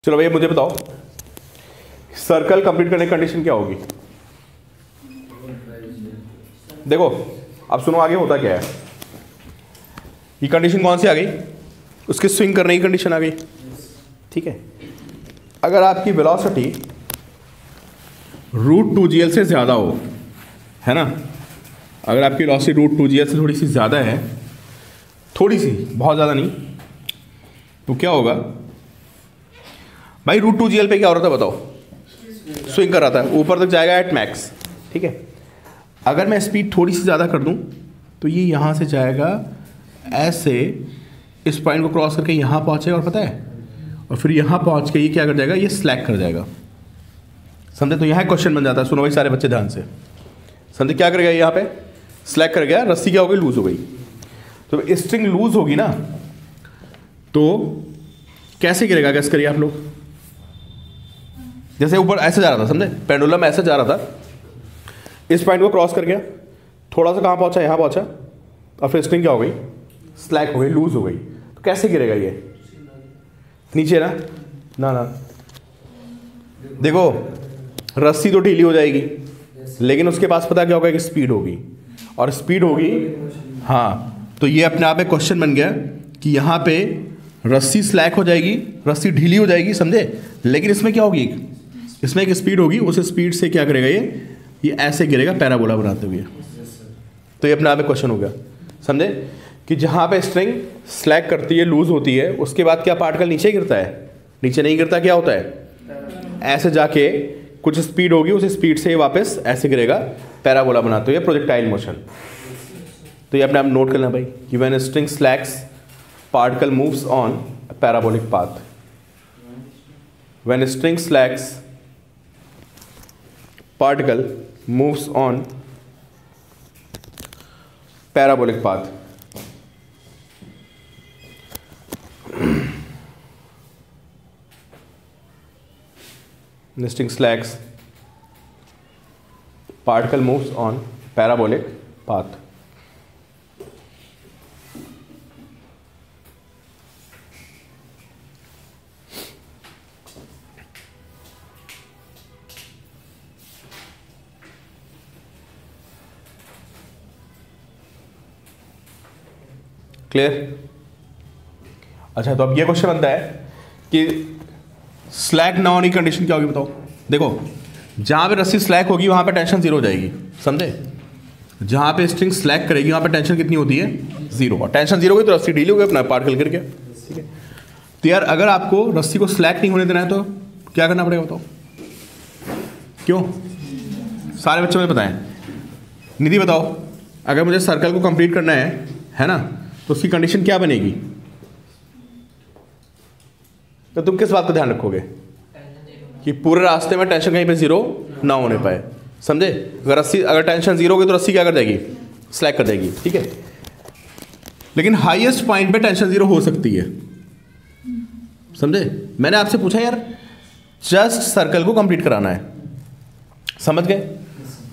चलो भैया मुझे बताओ, सर्कल कंप्लीट करने की कंडीशन क्या होगी? देखो अब सुनो आगे होता क्या है। ये कंडीशन कौन सी आ गई? उसके स्विंग करने की कंडीशन आ गई, ठीक है। अगर आपकी वेलोसिटी √2gl से ज़्यादा हो, है ना, अगर आपकी वेलोसिटी √2gl से थोड़ी सी ज़्यादा है, थोड़ी सी, बहुत ज़्यादा नहीं, तो क्या होगा भाई? √2gl पे क्या हो रहा था बताओ? स्विंग कर रहा था, ऊपर तक जाएगा एट मैक्स, ठीक है। अगर मैं स्पीड थोड़ी सी ज़्यादा कर दूं तो ये यहाँ से जाएगा ऐसे, इस पॉइंट को क्रॉस करके यहाँ पहुँचेगा, और पता है, और फिर यहाँ पहुँच के ये क्या कर जाएगा? ये स्लैक कर जाएगा, समझे? तो यहाँ क्वेश्चन बन जाता है, सुनो भाई सारे बच्चे ध्यान से समझे। क्या करेगा यहाँ पे? स्लैक कर गया, रस्सी क्या हो गई? लूज हो गई। तो स्ट्रिंग लूज होगी ना, तो कैसे गिरेगा? गैस करिए आप लोग। जैसे ऊपर ऐसे जा रहा था, समझे, पेंडुलम ऐसे जा रहा था, इस पॉइंट को क्रॉस कर गया, थोड़ा सा कहाँ पहुँचा? यहाँ पहुँचा, और फिर स्ट्रिंग क्या हो गई? स्लैक हो गई, लूज हो गई। तो कैसे गिरेगा ये? नीचे ना ना ना, देखो रस्सी तो ढीली हो जाएगी, लेकिन उसके पास पता क्या होगा? कि स्पीड होगी, और स्पीड होगी, हाँ। तो ये अपने आप एक क्वेश्चन बन गया कि यहाँ पे रस्सी स्लैक हो जाएगी, रस्सी ढीली हो जाएगी, समझे, लेकिन इसमें क्या होगी? इसमें एक स्पीड होगी, उस स्पीड से क्या करेगा? ये ऐसे गिरेगा पैराबोला बनाते हुए। तो ये अपने आप एक क्वेश्चन हो गया, समझे, कि जहाँ पे स्ट्रिंग स्लैक करती है, लूज होती है, उसके बाद क्या पार्टिकल नीचे गिरता है? नीचे नहीं गिरता, क्या होता है? ऐसे जाके कुछ स्पीड होगी, उस स्पीड से वापस ऐसे गिरेगा, पैराबोला बनाते हुए, प्रोजेक्टाइल मोशन। तो ये अपने आप नोट करना भाई कि when string slacks particle moves on a parabolic path. When a string slacks, particle moves on parabolic path. When string slacks, particle moves on parabolic path. Clear? अच्छा, तो अब ये क्वेश्चन बनता है कि स्लैक ना होने की कंडीशन क्या होगी बताओ। देखो जहां पे रस्सी स्लैक होगी वहां पे टेंशन जीरो हो जाएगी, समझे। जहां पे स्ट्रिंग स्लैक करेगी वहां पे टेंशन कितनी होती है? जीरो। और टेंशन जीरो हुई तो रस्सी ढीली हो गई, अपना पार्टिकल गिर गया, ठीक है। तो यार अगर आपको रस्सी को स्लैक नहीं होने देना है तो क्या करना पड़ेगा बताओ? क्यों? सारे बच्चों में बताएं। निधि बताओ, अगर मुझे सर्कल को कंप्लीट करना है ना, तो उसकी कंडीशन क्या बनेगी? तो तुम किस बात का ध्यान रखोगे? कि पूरे रास्ते में टेंशन कहीं पे जीरो ना होने पाए, समझे। अगर टेंशन जीरो होगी तो रस्सी क्या कर देगी? स्लैक कर देगी, ठीक है। लेकिन हाईएस्ट पॉइंट पे टेंशन जीरो हो सकती है, समझे। मैंने आपसे पूछा यार जस्ट सर्कल को कंप्लीट कराना है, समझ गए।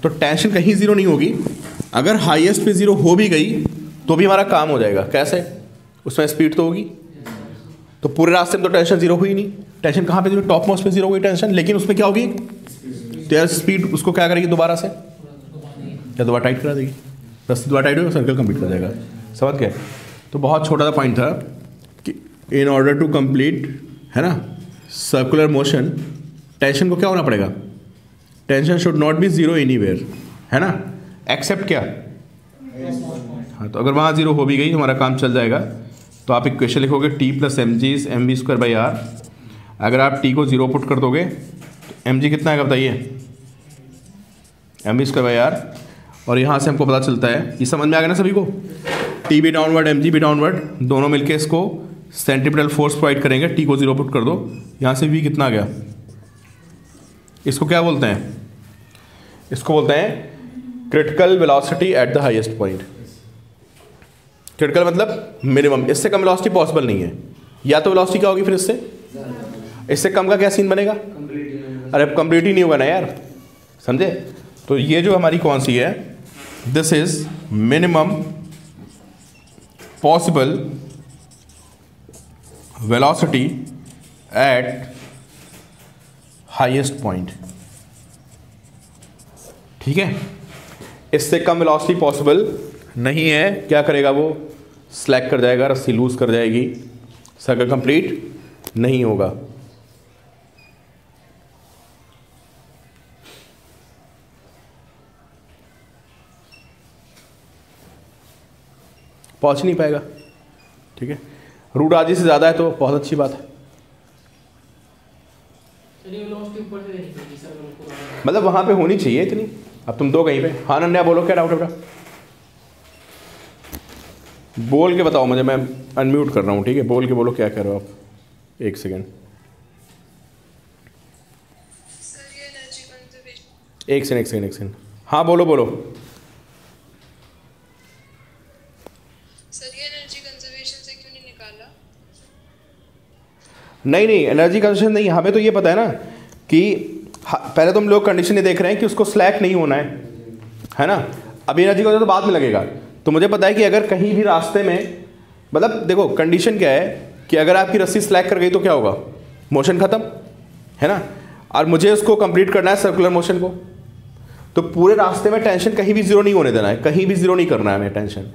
तो टेंशन कहीं जीरो नहीं होगी। अगर हाईएस्ट पे जीरो हो भी गई तो भी हमारा काम हो जाएगा। कैसे? उसमें स्पीड तो होगी, तो पूरे रास्ते में तो टेंशन जीरो हुई नहीं। टेंशन कहाँ पे जीरो? टॉप मोस्ट पे जीरो हुई टेंशन, लेकिन उसमें क्या होगी? तो यार स्पीड उसको क्या करेगी? दोबारा से या दोबारा टाइट करा देगी, रस्सी दोबारा टाइट होगी, सर्कल कंप्लीट कर जाएगा, समझ गए। तो बहुत छोटा सा पॉइंट था कि इन ऑर्डर टू कंप्लीट, है ना, सर्कुलर मोशन, टेंशन को क्या होना पड़ेगा? Tension should not be zero anywhere, है ना, एक्सेप्ट क्या? हाँ, तो अगर वहाँ जीरो हो भी गई हमारा काम चल जाएगा। तो आप इक्वेशन लिखोगे T + mg/r। अगर आप T को जीरो पुट कर दोगे तो mg कितना आएगा बताइए? mv²/r। और यहाँ से हमको पता चलता है, ये समझ में आ गया ना सभी को? T भी डाउनवर्ड, mg भी डाउनवर्ड, दोनों मिलके इसको सेंट्रीपिटल फोर्स प्रोवाइड करेंगे। T को जीरो पुट कर दो, यहाँ से v कितना आ गया? इसको क्या बोलते हैं? इसको बोलते हैं critical velocity at the highest point. Critical मतलब मिनिमम, इससे कम वेलोसिटी पॉसिबल नहीं है। या तो वेलोसिटी क्या होगी फिर इससे कम का क्या सीन बनेगा? अरे अब कंप्लीट ही नहीं होगा ना यार, समझे। तो ये जो हमारी कौन सी है, this is minimum possible velocity at highest point, ठीक है। इससे कम वेलोसिटी पॉसिबल नहीं है, क्या करेगा वो, स्लैक कर जाएगा, रस्सी लूज कर जाएगी, सर्कल कंप्लीट नहीं होगा। पहुंच नहीं पाएगा, ठीक है। रूट आरजी से ज़्यादा है तो बहुत अच्छी बात है, मतलब वहां पे होनी चाहिए इतनी। अब तुम दो कहीं पे। हाँ नन्या बोलो, क्या डाउट है बेटा, बोल के बताओ मुझे, मैं अनम्यूट कर रहा हूँ, ठीक है। बोल के बोलो क्या कह रहे हो आप, एक सेकेंड, एक सेकेंड। हाँ बोलो बोलो। नहीं एनर्जी कंजर्वेशन नहीं, हमें तो ये पता है ना कि पहले तो हम लोग कंडीशन ये देख रहे हैं कि उसको स्लैक नहीं होना है ना। अभी एनर्जी कंजर्वेशन तो बाद में लगेगा। तो मुझे पता है कि अगर कहीं भी रास्ते में, मतलब देखो कंडीशन क्या है कि अगर आपकी रस्सी स्लैक कर गई तो क्या होगा, मोशन खत्म, है ना। और मुझे उसको कंप्लीट करना है सर्कुलर मोशन को, तो पूरे रास्ते में टेंशन कहीं भी जीरो नहीं होने देना है, कहीं भी जीरो नहीं करना है हमें टेंशन।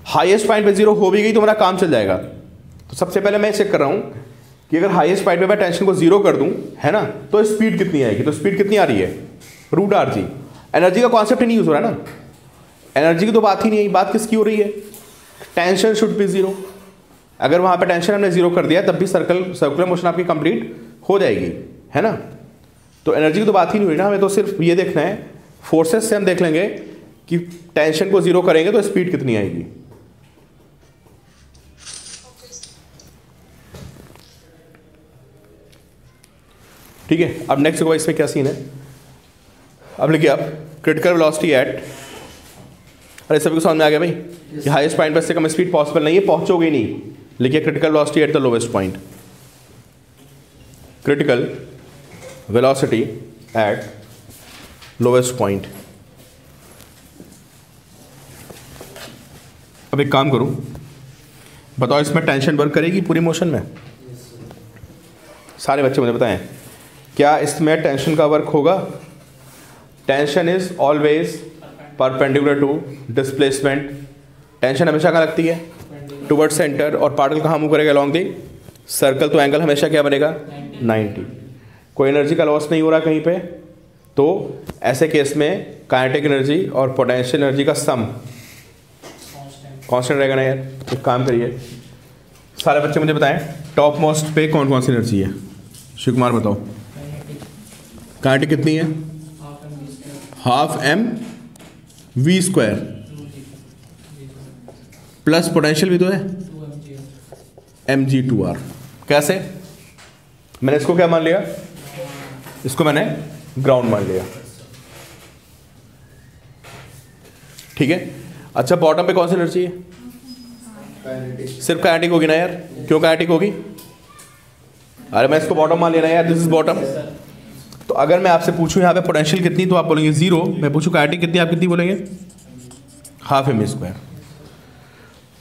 हाईएस्ट पॉइंट पे जीरो हो भी गई तो मेरा काम चल जाएगा। तो सबसे पहले मैं चेक कर रहा हूँ कि अगर हाईएस्ट पॉइंट पे मैं टेंशन को जीरो कर दूं, है ना, तो स्पीड कितनी आएगी। तो स्पीड कितनी आ रही है, रूट आरजी। एनर्जी का कॉन्सेप्ट ही नहीं यूज हो रहा है ना, एनर्जी की तो बात ही नहीं है। बात किसकी हो रही है, टेंशन शुड बी जीरो। अगर वहां पे टेंशन हमने जीरो कर दिया तब भी सर्कुलर मोशन आपकी कंप्लीट हो जाएगी, है ना। तो एनर्जी की तो बात ही नहीं हुई ना, हमें तो सिर्फ ये देखना है, फोर्सेस से हम देख लेंगे कि टेंशन को जीरो करेंगे तो स्पीड कितनी आएगी। ठीक है। अब नेक्स्ट देखो इसमें क्या सीन है। अब लिखिए आप क्रिटिकल वेलोसिटी एट, अरे सभी को समझ में आ गया भाई कि हाईएस्ट पॉइंट पर से कम स्पीड पॉसिबल नहीं है, पहुंचोगे नहीं। लिखिए critical velocity at the lowest point, critical velocity at lowest point. अब एक काम करूं, बताओ इसमें टेंशन वर्क करेगी पूरी मोशन में? सारे बच्चे मुझे बताएं, क्या इसमें टेंशन का वर्क होगा? Tension is always perpendicular to displacement. Tension हमेशा कहाँ लगती है, टुवर्ड सेंटर, और पार्टिकल कहाँ मूव करेगा, अलॉन्ग दी सर्कल। तो एंगल हमेशा क्या बनेगा, 90। कोई एनर्जी का लॉस नहीं हो रहा कहीं पे, तो ऐसे केस में काइनेटिक एनर्जी और पोटेंशियल एनर्जी का सम कांस्टेंट रहेगा ना यार। एक काम करिए, सारे बच्चे मुझे बताएं टॉप मोस्ट पे कौन कौन सी एनर्जी है। शिव कुमार बताओ, काइनेटिक कितनी है, half m v square, plus potential भी तो है mg2r। कैसे, मैंने इसको क्या मान लिया, इसको मैंने ग्राउंड मान लिया, ठीक है। अच्छा बॉटम पे कौन सी एनर्जी है, सिर्फ काइनेटिक होगी ना यार। क्यों काइनेटिक होगी, अरे मैं इसको बॉटम मान लेना यार, दिस इज बॉटम। तो अगर मैं आपसे पूछूं यहाँ पे पोटेंशियल कितनी, तो आप बोलेंगे 0। मैं पूछूं काइनेटिक कितनी, आप कितनी बोलेंगे, हाफ एम स्क्वायर।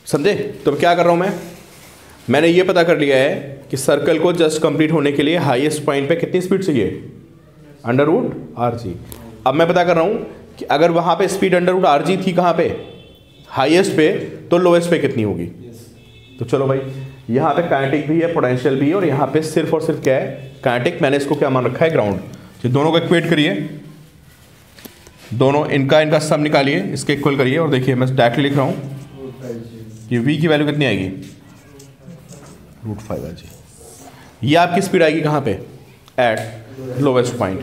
समझे। तो क्या कर रहा हूँ मैंने ये पता कर लिया है कि सर्कल को जस्ट कंप्लीट होने के लिए हाईएस्ट पॉइंट पे कितनी स्पीड चाहिए, अंडर रूट आर जी। अब मैं पता कर रहा हूँ कि अगर वहाँ पे speed under root r g थी कहाँ पे, हाईएस्ट पे, तो लोएस्ट पे कितनी होगी। तो चलो भाई, यहाँ पे काइनेटिक भी है, पोटेंशियल भी है, और यहाँ पे सिर्फ और सिर्फ क्या है, काइनेटिक। मैंने इसको क्या मान रखा है, ग्राउंड। तो दोनों को इक्वेट करिए, दोनों इनका सम निकालिए, इसके इक्वल करिए, और देखिए मैं डायरेक्टली लिख रहा हूँ कि v की वैल्यू कितनी आएगी, √5 जी। ये आपकी स्पीड आएगी कहाँ पे, एट लोवेस्ट पॉइंट।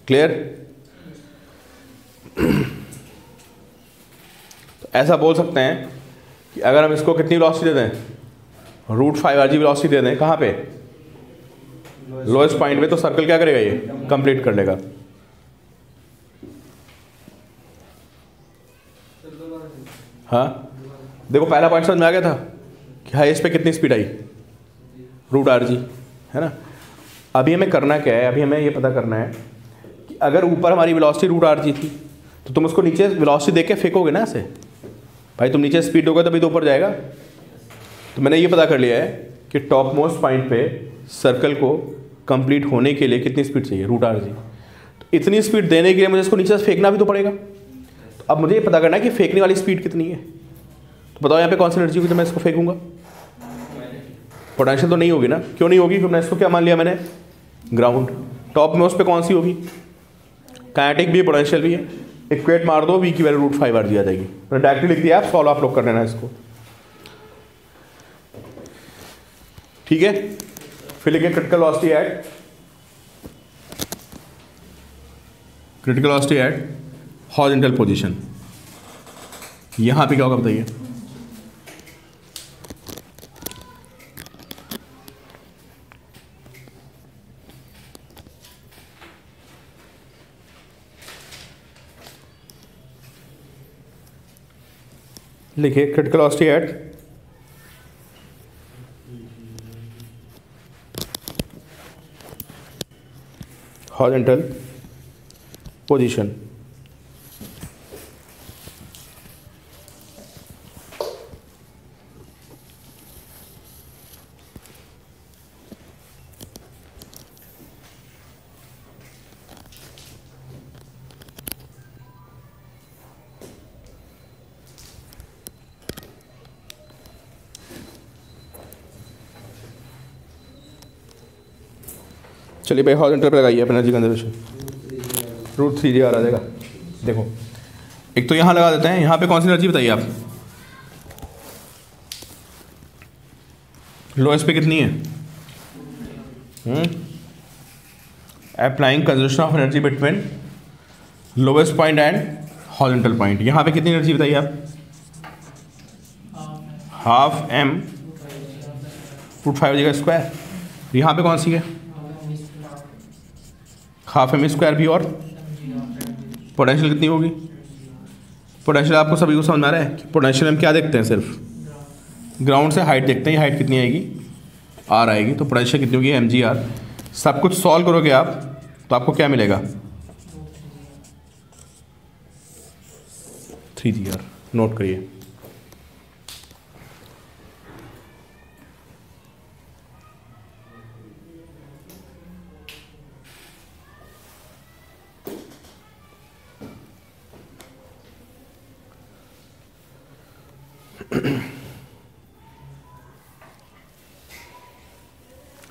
क्लियर। तो ऐसा बोल सकते हैं कि अगर हम इसको कितनी वेलोसिटी दे दें, √5 आर जी वेलोसिटी दे दें, कहाँ पे, लोएस्ट पॉइंट पे, तो सर्कल क्या करेगा, ये कंप्लीट कर लेगा। हाँ देखो पहला पॉइंट समझ में आ गया था कि हाईएस्ट पे कितनी स्पीड आई, √rg, है ना। अभी हमें करना क्या है, अभी हमें ये पता करना है कि अगर ऊपर हमारी वेलोसिटी √rg थी, तो तुम उसको नीचे वेलोसिटी देख के फेंकोगे ना ऐसे, भाई तुम नीचे स्पीड होगा तभी तो ऊपर जाएगा। तो मैंने ये पता कर लिया है कि टॉप मोस्ट पॉइंट पे सर्कल को कंप्लीट होने के लिए कितनी स्पीड चाहिए, √r जी। तो इतनी स्पीड देने के लिए मुझे इसको नीचे से फेंकना भी तो पड़ेगा। तो अब मुझे ये पता करना है कि फेंकने वाली स्पीड कितनी है। तो बताओ यहाँ पे कौन सी एनर्जी होगी जब मैं इसको फेंकूंगा? पोटेंशियल तो नहीं होगी ना, क्यों नहीं होगी? फिर मैं इसको क्या मान लिया मैंने? ग्राउंड। टॉप मोस्ट पे कौन सी होगी? काइनेटिक भी है, पोटेंशियल भी है। इक्वेट मार दो, v की वैल्यू √5r दी आ जाएगी। मैंने डायरेक्टली लिख दिया, आप सॉल्व आप लोग कर लेना इसको, ठीक है। फिर लिखिए critical velocity at horizontal position. यहां पे क्या होगा बताइए? लिखिए critical velocity at horizontal position. चलिए भाई हॉरिजॉन्टल पे लगाइए अपना एनर्जी कंजर्वेशन, √3r आ जाएगा। देखो एक तो यहाँ लगा देते हैं, यहाँ पे कौन सी एनर्जी बताइए आप? लोएस्ट पे कितनी है? Applying conservation of energy between lowest point and horizontal point. यहाँ पे कितनी एनर्जी बताइए आप? ½ m √5 स्क्वायर। यहाँ पे कौन सी है? ½ m² भी, और पोटेंशियल कितनी होगी? पोटेंशियल आपको सभी को समझ में आ रहा है कि पोटेंशियल हम क्या देखते हैं? सिर्फ ग्राउंड से हाइट देखते हैं, हाइट कितनी आएगी? r आएगी। तो पोटेंशियल कितनी होगी? mgr। सब कुछ सॉल्व करोगे आप तो आपको क्या मिलेगा? 3gr। नोट करिए।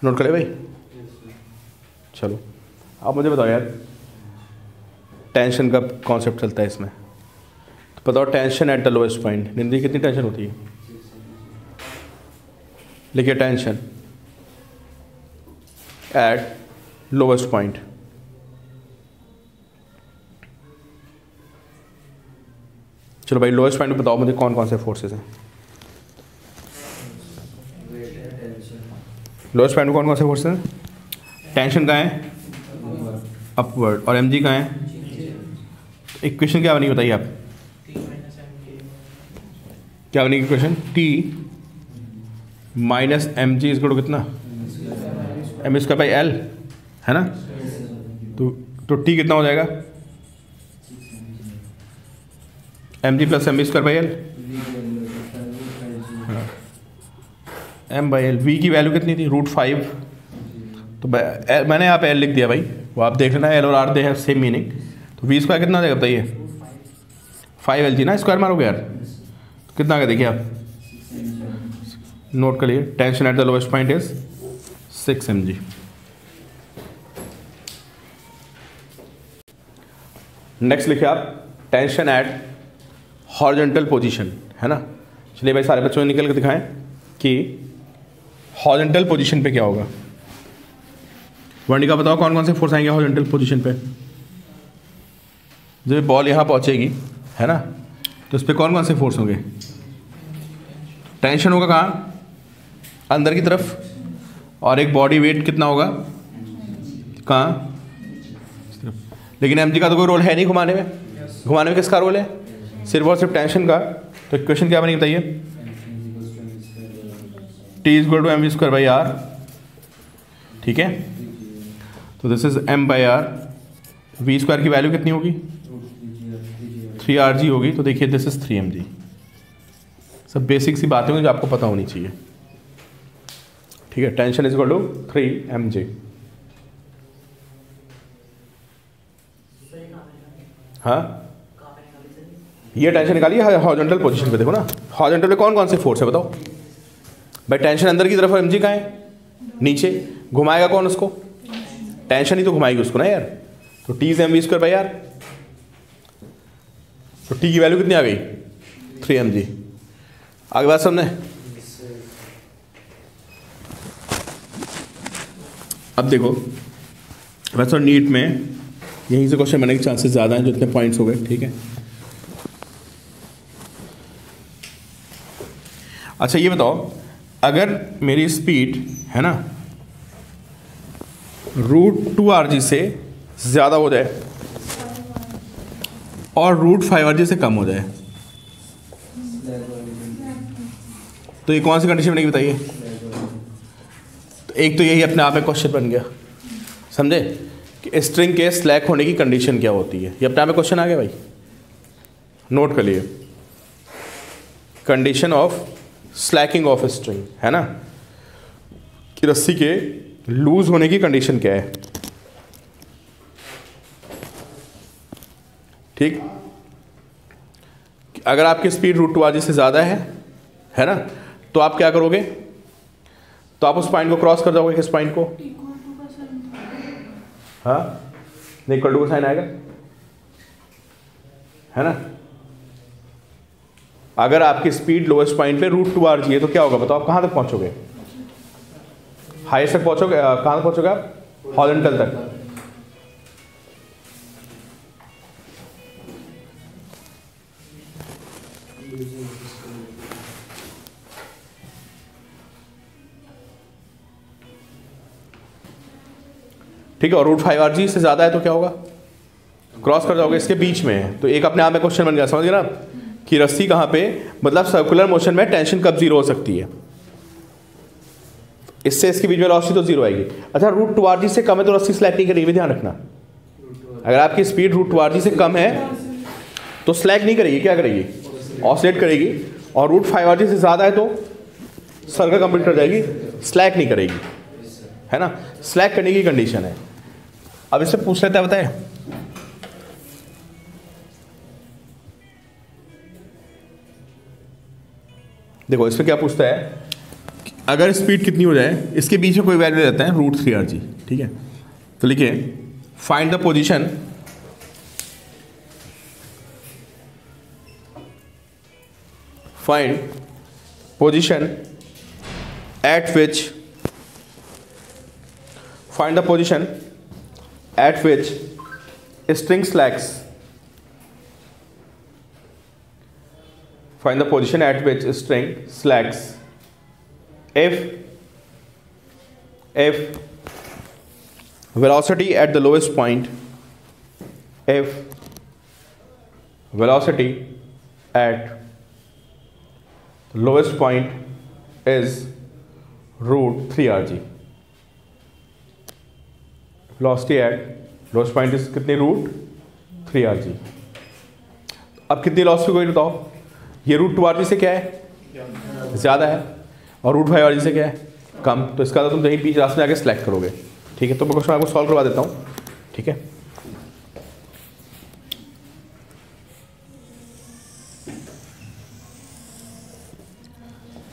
नोट करें भाई? चलो आप मुझे बताओ यार, टेंशन का कॉन्सेप्ट चलता है इसमें, तो बताओ tension at the lowest point. निंदी कितनी टेंशन होती है? लिखिए टेंशन एट लोएस्ट पॉइंट। चलो भाई लोएस्ट पॉइंट में बताओ मुझे कौन कौन से फोर्सेस हैं? लोएस्ट पॉइंट में कौन कौन से फोर्सेस हैं? टेंशन कहाँ है? अपवर्ड। और mg कहाँ है? इक्वेशन क्या बनी बताइए आप? क्या बनेगी equation? T minus mg equal to कितना? m²/L, है ना? तो T कितना हो जाएगा? mg plus m²/L, m/L। v की वैल्यू कितनी थी? √5। तो मैंने यहाँ पे L लिख दिया भाई, वो आप देख लेना, L और R दे हैं सेम मीनिंग। तो v² कितना आ जाएगा बताइए? 5Lg ना, स्क्वायर मारोगे यार तो कितना आ गया देखिए आप? नोट कर लिए, tension at the lowest point is 6 mg। Next लिखिए आप टेंशन एट हॉरिजॉन्टल पोजीशन, है ना? चलिए भाई सारे बच्चों ने निकल के दिखाएं कि हॉरिजॉन्टल पोजीशन पे क्या होगा। वर्णिका बताओ कौन कौन से फोर्स आएंगे हॉरिजॉन्टल पोजीशन पे? जब बॉल यहाँ पहुँचेगी, है ना, तो इस पर कौन कौन से फोर्स होंगे? टेंशन होगा कहाँ? अंदर की तरफ। और एक बॉडी वेट कितना होगा? कहाँ? लेकिन mg का तो कोई रोल है नहीं घुमाने में। घुमाने में किसका रोल है? सिर्फ और सिर्फ टेंशन का। तो इक्वेशन क्या बनी बताइए? T इक्वल टू mv²/r, ठीक है। तो दिस इज m/r। v² की वैल्यू कितनी होगी? 3 Rg होगी तो देखिए दिस इज 3 mg। सब बेसिक सी बातें होंगी जो आपको पता होनी चाहिए, ठीक है। Tension is equal to 3 mg। हाँ, ये टेंशन निकालिए हॉरिजॉन्टल पोजीशन पे। देखो ना हॉरिजॉन्टल पे कौन कौन से फोर्स है बताओ भाई। टेंशन अंदर की तरफ, mg कहाँ है नीचे, घुमाएगा कौन उसको, टेंशन ही तो घुमाएगी उसको ना यार। तो T इज mv स्क्वायर भाई यार। तो T की वैल्यू कितनी आ गई 3 mg। आगे बात समझे। अब देखो वैसे नीट में यहीं से क्वेश्चन बनने के चांसेस ज़्यादा हैं, जो इतने पॉइंट्स हो गए, ठीक है। अच्छा ये बताओ, अगर मेरी स्पीड है ना √2 से ज़्यादा हो जाए और √5 से कम हो जाए, तो ये कौन सी कंडीशन बनेगी बताइए। तो एक तो यही अपने आप में क्वेश्चन बन गया, समझे, कि स्ट्रिंग के स्लैक होने की कंडीशन क्या होती है। ये अपने आप में क्वेश्चन आ गया भाई, नोट कर लिए। Condition of Slaking of string है ना, कि रस्सी के लूज होने की कंडीशन क्या है, ठीक। अगर आपकी स्पीड √2 से ज़्यादा है ना, तो आप क्या करोगे, तो आप उस पॉइंट को क्रॉस कर जाओगे। किस पॉइंट को, हाँ, इक्वल टू का साइन आएगा, है ना। अगर आपकी स्पीड लोएस्ट पॉइंट पे √2 है तो क्या होगा बताओ, आप कहाँ तक पहुँचोगे, हाईएस्ट तक पहुँचोगे। कहाँ तक पहुँचोगे आप, हॉरिजॉन्टल तक। ठीक है, और √5 से ज़्यादा है तो क्या होगा, क्रॉस कर जाओगे, इसके बीच में है। तो एक अपने आप में क्वेश्चन बन गया, समझ गए ना, कि रस्सी कहाँ पे, मतलब सर्कुलर मोशन में टेंशन कब जीरो हो सकती है। इससे इसके बीच में वेलोसिटी तो जीरो आएगी। अच्छा √2 से कम है तो रस्सी स्लैक नहीं करेगी, ध्यान रखना। अगर आपकी स्पीड √2 से कम है तो स्लैक नहीं करेगी, क्या करेगी, ऑसिलेट करेगी। और √5 से ज़्यादा है तो सर्कल कंप्लीट कर जाएगी, स्लैक नहीं करेगी, है ना। स्लैक करने की कंडीशन है। अब इससे पूछ लेता है, बताए देखो इसमें क्या पूछता है, अगर स्पीड कितनी हो जाए, इसके बीच में कोई वैल्यू देता है √3 ठीक है। तो लिखिए find the position at which string slacks. Find the position at which string slacks if velocity at the lowest point, if velocity at the lowest point is √3 velocity at lowest point is कितनी √3 अब कितनी velocity कोई बताओ, ये √2 से क्या है, ज़्यादा है, और √5 से क्या है, कम। तो इसका तो तुम कहीं बीच रास्ते में आके सिलेक्ट करोगे, ठीक है। तो मैं क्वेश्चन आपको सॉल्व करवा देता हूँ, ठीक है।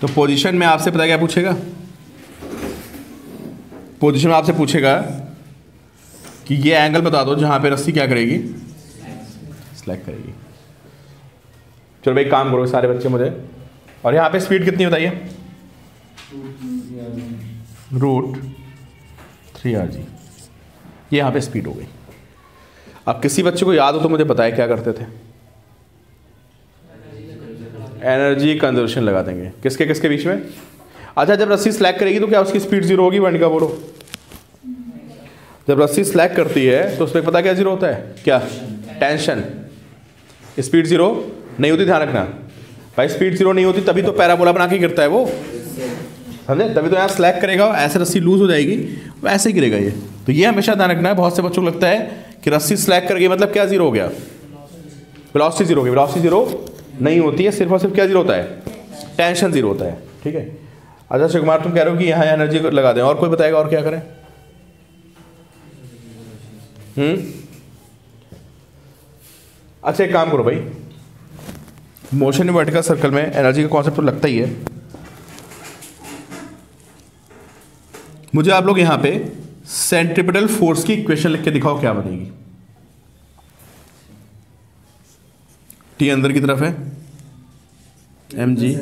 तो पोजीशन में आपसे पता क्या पूछेगा, पोजीशन में आपसे पूछेगा कि ये एंगल बता दो जहां पे रस्सी क्या करेगी, सिलेक्ट करेगी। चलो भाई काम करो सारे बच्चे मुझे, और यहाँ पे स्पीड कितनी बताइए, √3 ये यहाँ पे स्पीड हो गई। अब किसी बच्चे को याद हो तो मुझे बताए क्या करते थे, एनर्जी कंजर्वेशन लगा देंगे। किसके किसके बीच में, अच्छा जब रस्सी स्लैक करेगी तो क्या उसकी स्पीड जीरो होगी, वन का बोलो। जब रस्सी स्लैक करती है तो उसमें पता क्या जीरो होता है, क्या, टेंशन। स्पीड जीरो नहीं होती, ध्यान रखना भाई, स्पीड जीरो नहीं होती तभी तो पैराबोला बना के गिरता है वो, समझे। तभी तो यहाँ स्लैक करेगा, ऐसे रस्सी लूज हो जाएगी, वो ऐसे ही गिरेगा ये। तो ये हमेशा ध्यान रखना है। बहुत से बच्चों को लगता है कि रस्सी स्लैक कर गई मतलब क्या, जीरो हो गया, वेलोसिटी जीरो होगी, वेलोसिटी जीरो नहीं होती है, सिर्फ और सिर्फ क्या जीरो होता है, टेंशन जीरो होता है। ठीक है, अच्छा शिव कुमार तुम कह रहे हो कि यहाँ एनर्जी लगा दें, और कोई बताएगा और क्या करें? अच्छा एक काम करो भाई, मोशन इन वर्टिकल सर्कल में एनर्जी का कॉन्सेप्ट तो लगता ही है। मुझे आप लोग यहाँ पे सेंट्रिपेटल फोर्स की इक्वेशन लिख के दिखाओ, क्या बनेगी? टी अंदर की तरफ है, एम जी,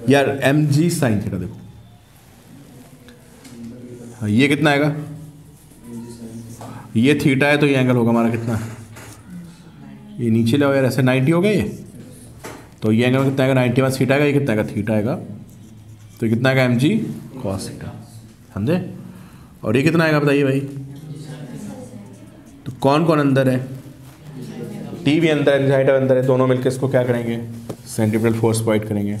यार एम जी साइन थीटा देखो, हाँ, ये कितना आएगा, ये थीटा है तो ये एंगल होगा हमारा कितना, ये नीचे ले आओ यार, ऐसे 90 हो गया ये, तो ये एंगल कितना आएगा, 90 में थीटा आएगा, ये कितना आएगा, थीटा आएगा, तो कितना आएगा एम जी कॉस थीटा, समझे? और ये कितना आएगा बताइए भाई? तो कौन कौन अंदर है, टी भी अंदर है, थीटा अंदर है, दोनों मिलकर इसको क्या करेंगे, सेंट्रिपेटल फोर्स प्रोवाइड करेंगे।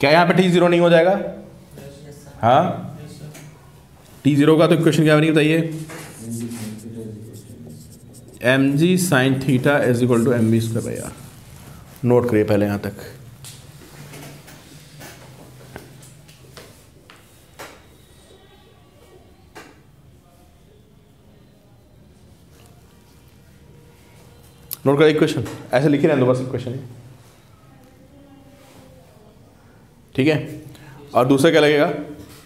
क्या यहाँ पे टी जीरो नहीं हो जाएगा? हाँ, टी जीरो का तो इक्वेशन क्या बनी बताइए? M g sine theta is equal to m b square by r. Note करिए पहले यहाँ तक। नोट करिए इक्वेशन, ऐसे लिखे रहने दो बस इक्वेशन, ठीक है। और दूसरा क्या लगेगा,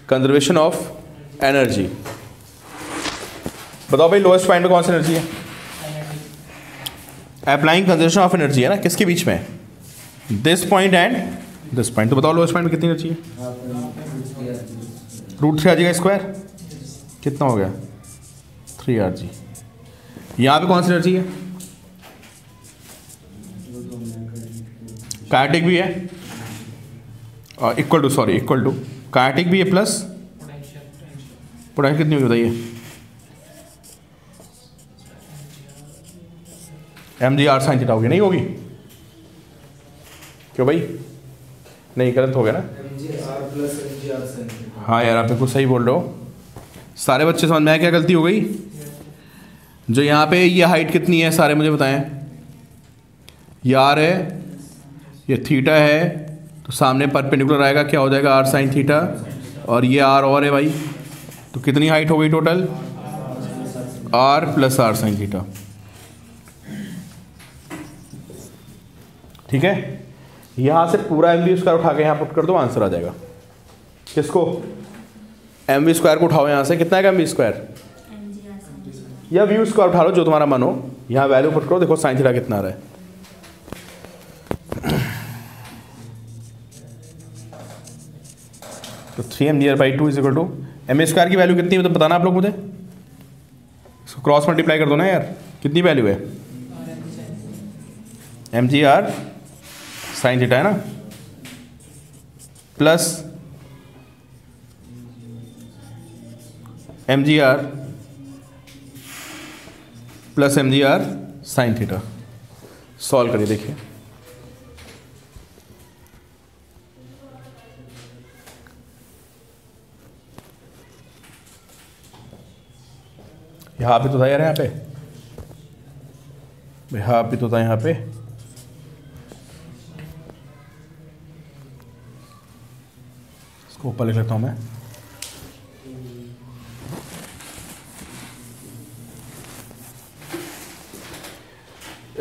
कंजर्वेशन ऑफ एनर्जी। बताओ भाई लोएस्ट पॉइंट में कौन सी एनर्जी है? अप्लाइंग कंजर्वेशन ऑफ एनर्जी है ना, किसके बीच में? This point and this point. तो बताओ लोएस्ट पॉइंट में कितनी एनर्जी है? √3 का स्क्वायर कितना हो गया? 3 यहाँ पे कौन सी एनर्जी है? काइनेटिक भी है और इक्वल टू काइनेटिक भी है प्लस पोटेंशियल कितनी होगी बताइए? M g r sine theta होगी, नहीं होगी? क्यों भाई? नहीं, गलत हो गया ना? हाँ यार आप बिल्कुल सही बोल रहे हो, सारे बच्चे समझ में आया क्या गलती हो गई? जो यहाँ पे ये हाइट कितनी है सारे मुझे बताएं। ये आर है, ये थीटा है, तो सामने परपेंडिकुलर आएगा, क्या हो जाएगा? आर साइन थीटा, और ये आर और है भाई, तो कितनी हाइट हो गई total? R plus r sine theta. ठीक है, यहाँ से पूरा एम वी स्क्वायर उठा के यहाँ पुट कर दो, आंसर आ जाएगा। किसको? एम वी स्क्वायर को उठाओ यहाँ से, कितना है एम वी स्क्वायर, या वी स्क्वायर उठा लो जो तुम्हारा मन हो, यहाँ वैल्यू पुट करो, देखो साइन थीटा कितना आ रहा है। तो 3mg/2 is equal to m square की वैल्यू कितनी है तो बताना आप लोग मुझे, इसको क्रॉस मल्टीप्लाई कर दो ना यार, कितनी वैल्यू है? M g r sine theta है ना, plus m g r plus m g r sine theta. Solve करिए देखिए, यहाँ पे तो था यार, यहाँ पे यहाँ पे तो था, यहाँ पे इसको ऊपर लिख लेता हूँ मैं।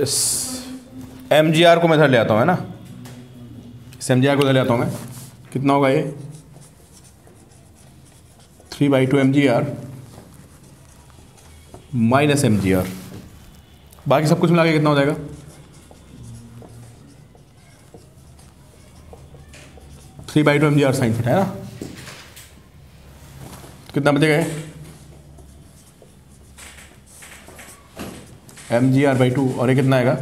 इस एम जी आर को मैं इधर ले आता हूँ, है ना, इस एम जी आर को इधर ले आता हूँ मैं, कितना होगा ये? 3/2 m g r minus m g r, बाकी सब कुछ मिला के कितना हो जाएगा? 3/2 m g r sine theta, है ना। कितना बचेगा? एम जी आर बाई 2, और ये कितना आएगा?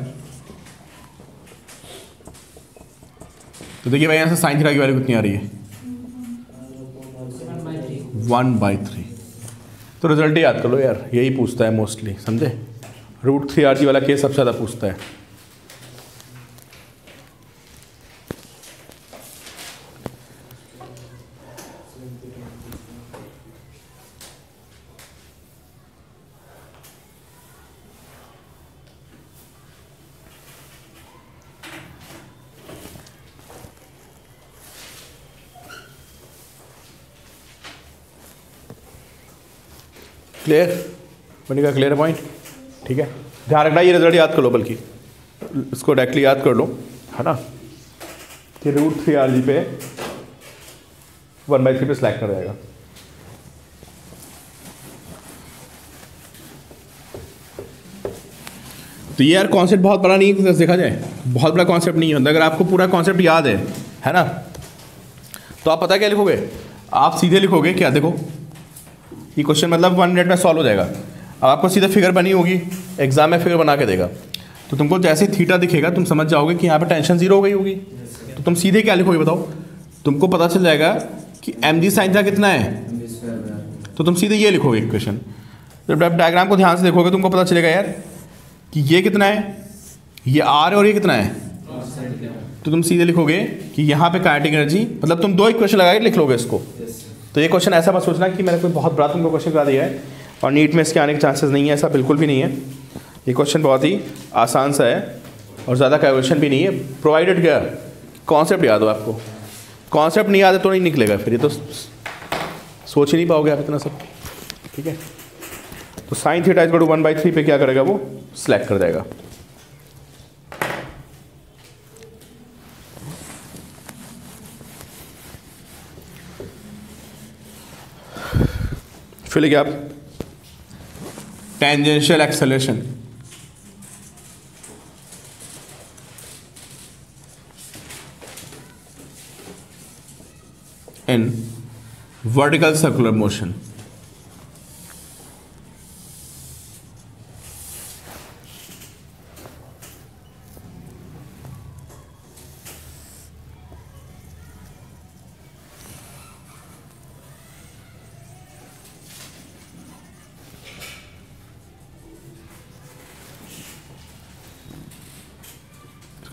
तो देखिए भाई यहाँ से साइन थीटा की वैल्यू कितनी आ रही है? 1/3। तो रिजल्ट ही याद कर लो यार, यही पूछता है मोस्टली, समझे? √3 वाला केस सबसे ज़्यादा पूछता है। क्लियर बनेगा? Clear point? ठीक है, ध्यान रखना ये रिजल्ट याद कर लो, बल्कि इसको डायरेक्टली याद कर लो, है ना, कि √3RG पे 1/3 पे स्लैक कर जाएगा। तो ये यार कॉन्सेप्ट बहुत बड़ा नहीं है, देखा जाए बहुत बड़ा कॉन्सेप्ट नहीं होता। अगर आपको पूरा कॉन्सेप्ट याद है ना, तो आप पता क्या लिखोगे, आप सीधे लिखोगे क्या, देखो ये क्वेश्चन मतलब 1 मिनट में सॉल्व हो जाएगा। अब आपको सीधे फिगर बनी होगी, एग्जाम में फिगर बना के देगा, तो तुमको जैसे थीटा दिखेगा तुम समझ जाओगे कि यहाँ पे टेंशन 0 हो गई होगी। तो तुम सीधे क्या लिखोगे बताओ, तुमको पता चल जाएगा कि mg sin थीटा कितना है, तो तुम सीधे ये लिखोगे इक्वेशन। जब आप डायग्राम को ध्यान से देखोगे तुमको पता चलेगा यार कि ये कितना है, ये r है और ये कितना है, तो तुम सीधे लिखोगे कि यहाँ पे काइनेटिक एनर्जी, मतलब तुम 2 इक्वेशन लगा के लिख लोगे इसको। तो ये क्वेश्चन ऐसा मत सोचना कि मैंने कोई बहुत बड़ा तुमको क्वेश्चन करा दिया है और नीट में इसके आने के चांसेस नहीं है, ऐसा बिल्कुल भी नहीं है। ये क्वेश्चन बहुत ही आसान सा है और ज़्यादा कैलकुलेशन भी नहीं है, प्रोवाइडेड क्या कॉन्सेप्ट याद हो आपको। कॉन्सेप्ट नहीं याद है तो नहीं निकलेगा, फिर ये तो सोच ही नहीं पाओगे आप इतना सब। ठीक है, तो sin थीटा इक्वल टू 1/3 पे क्या करेगा, वो स्लैक कर देगा। फिर लिखिए आप tangential acceleration in vertical circular motion.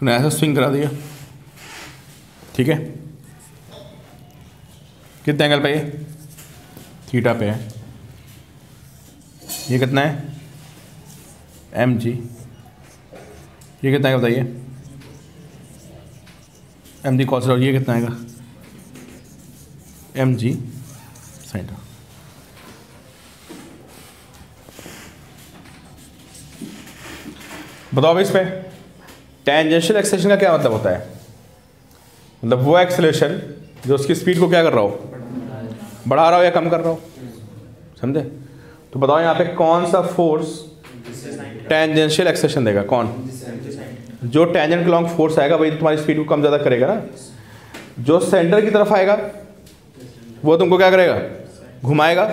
ऐसा स्विंग करा दिया, ठीक है, कितने एंगल पे है, थीटा पे है। ये कितना है, mg, ये कितना है बताइए, mg cos, और ये कितना आएगा, mg sin। बताओ अब इस पे टेंजेंशियल एक्सेलरेशन का क्या मतलब होता है, मतलब वो एक्सेलरेशन जो उसकी स्पीड को क्या कर रहा हो, बढ़ा रहा हो या कम कर रहा हो, समझे। तो बताओ यहाँ पे कौन सा फोर्स टेंजेंशियल एक्सेलरेशन देगा, कौन, जो टेंजेंट के लॉन्ग फोर्स आएगा वही तुम्हारी स्पीड को कम ज़्यादा करेगा ना। जो सेंटर की तरफ आएगा वो तुमको क्या करेगा, घुमाएगा।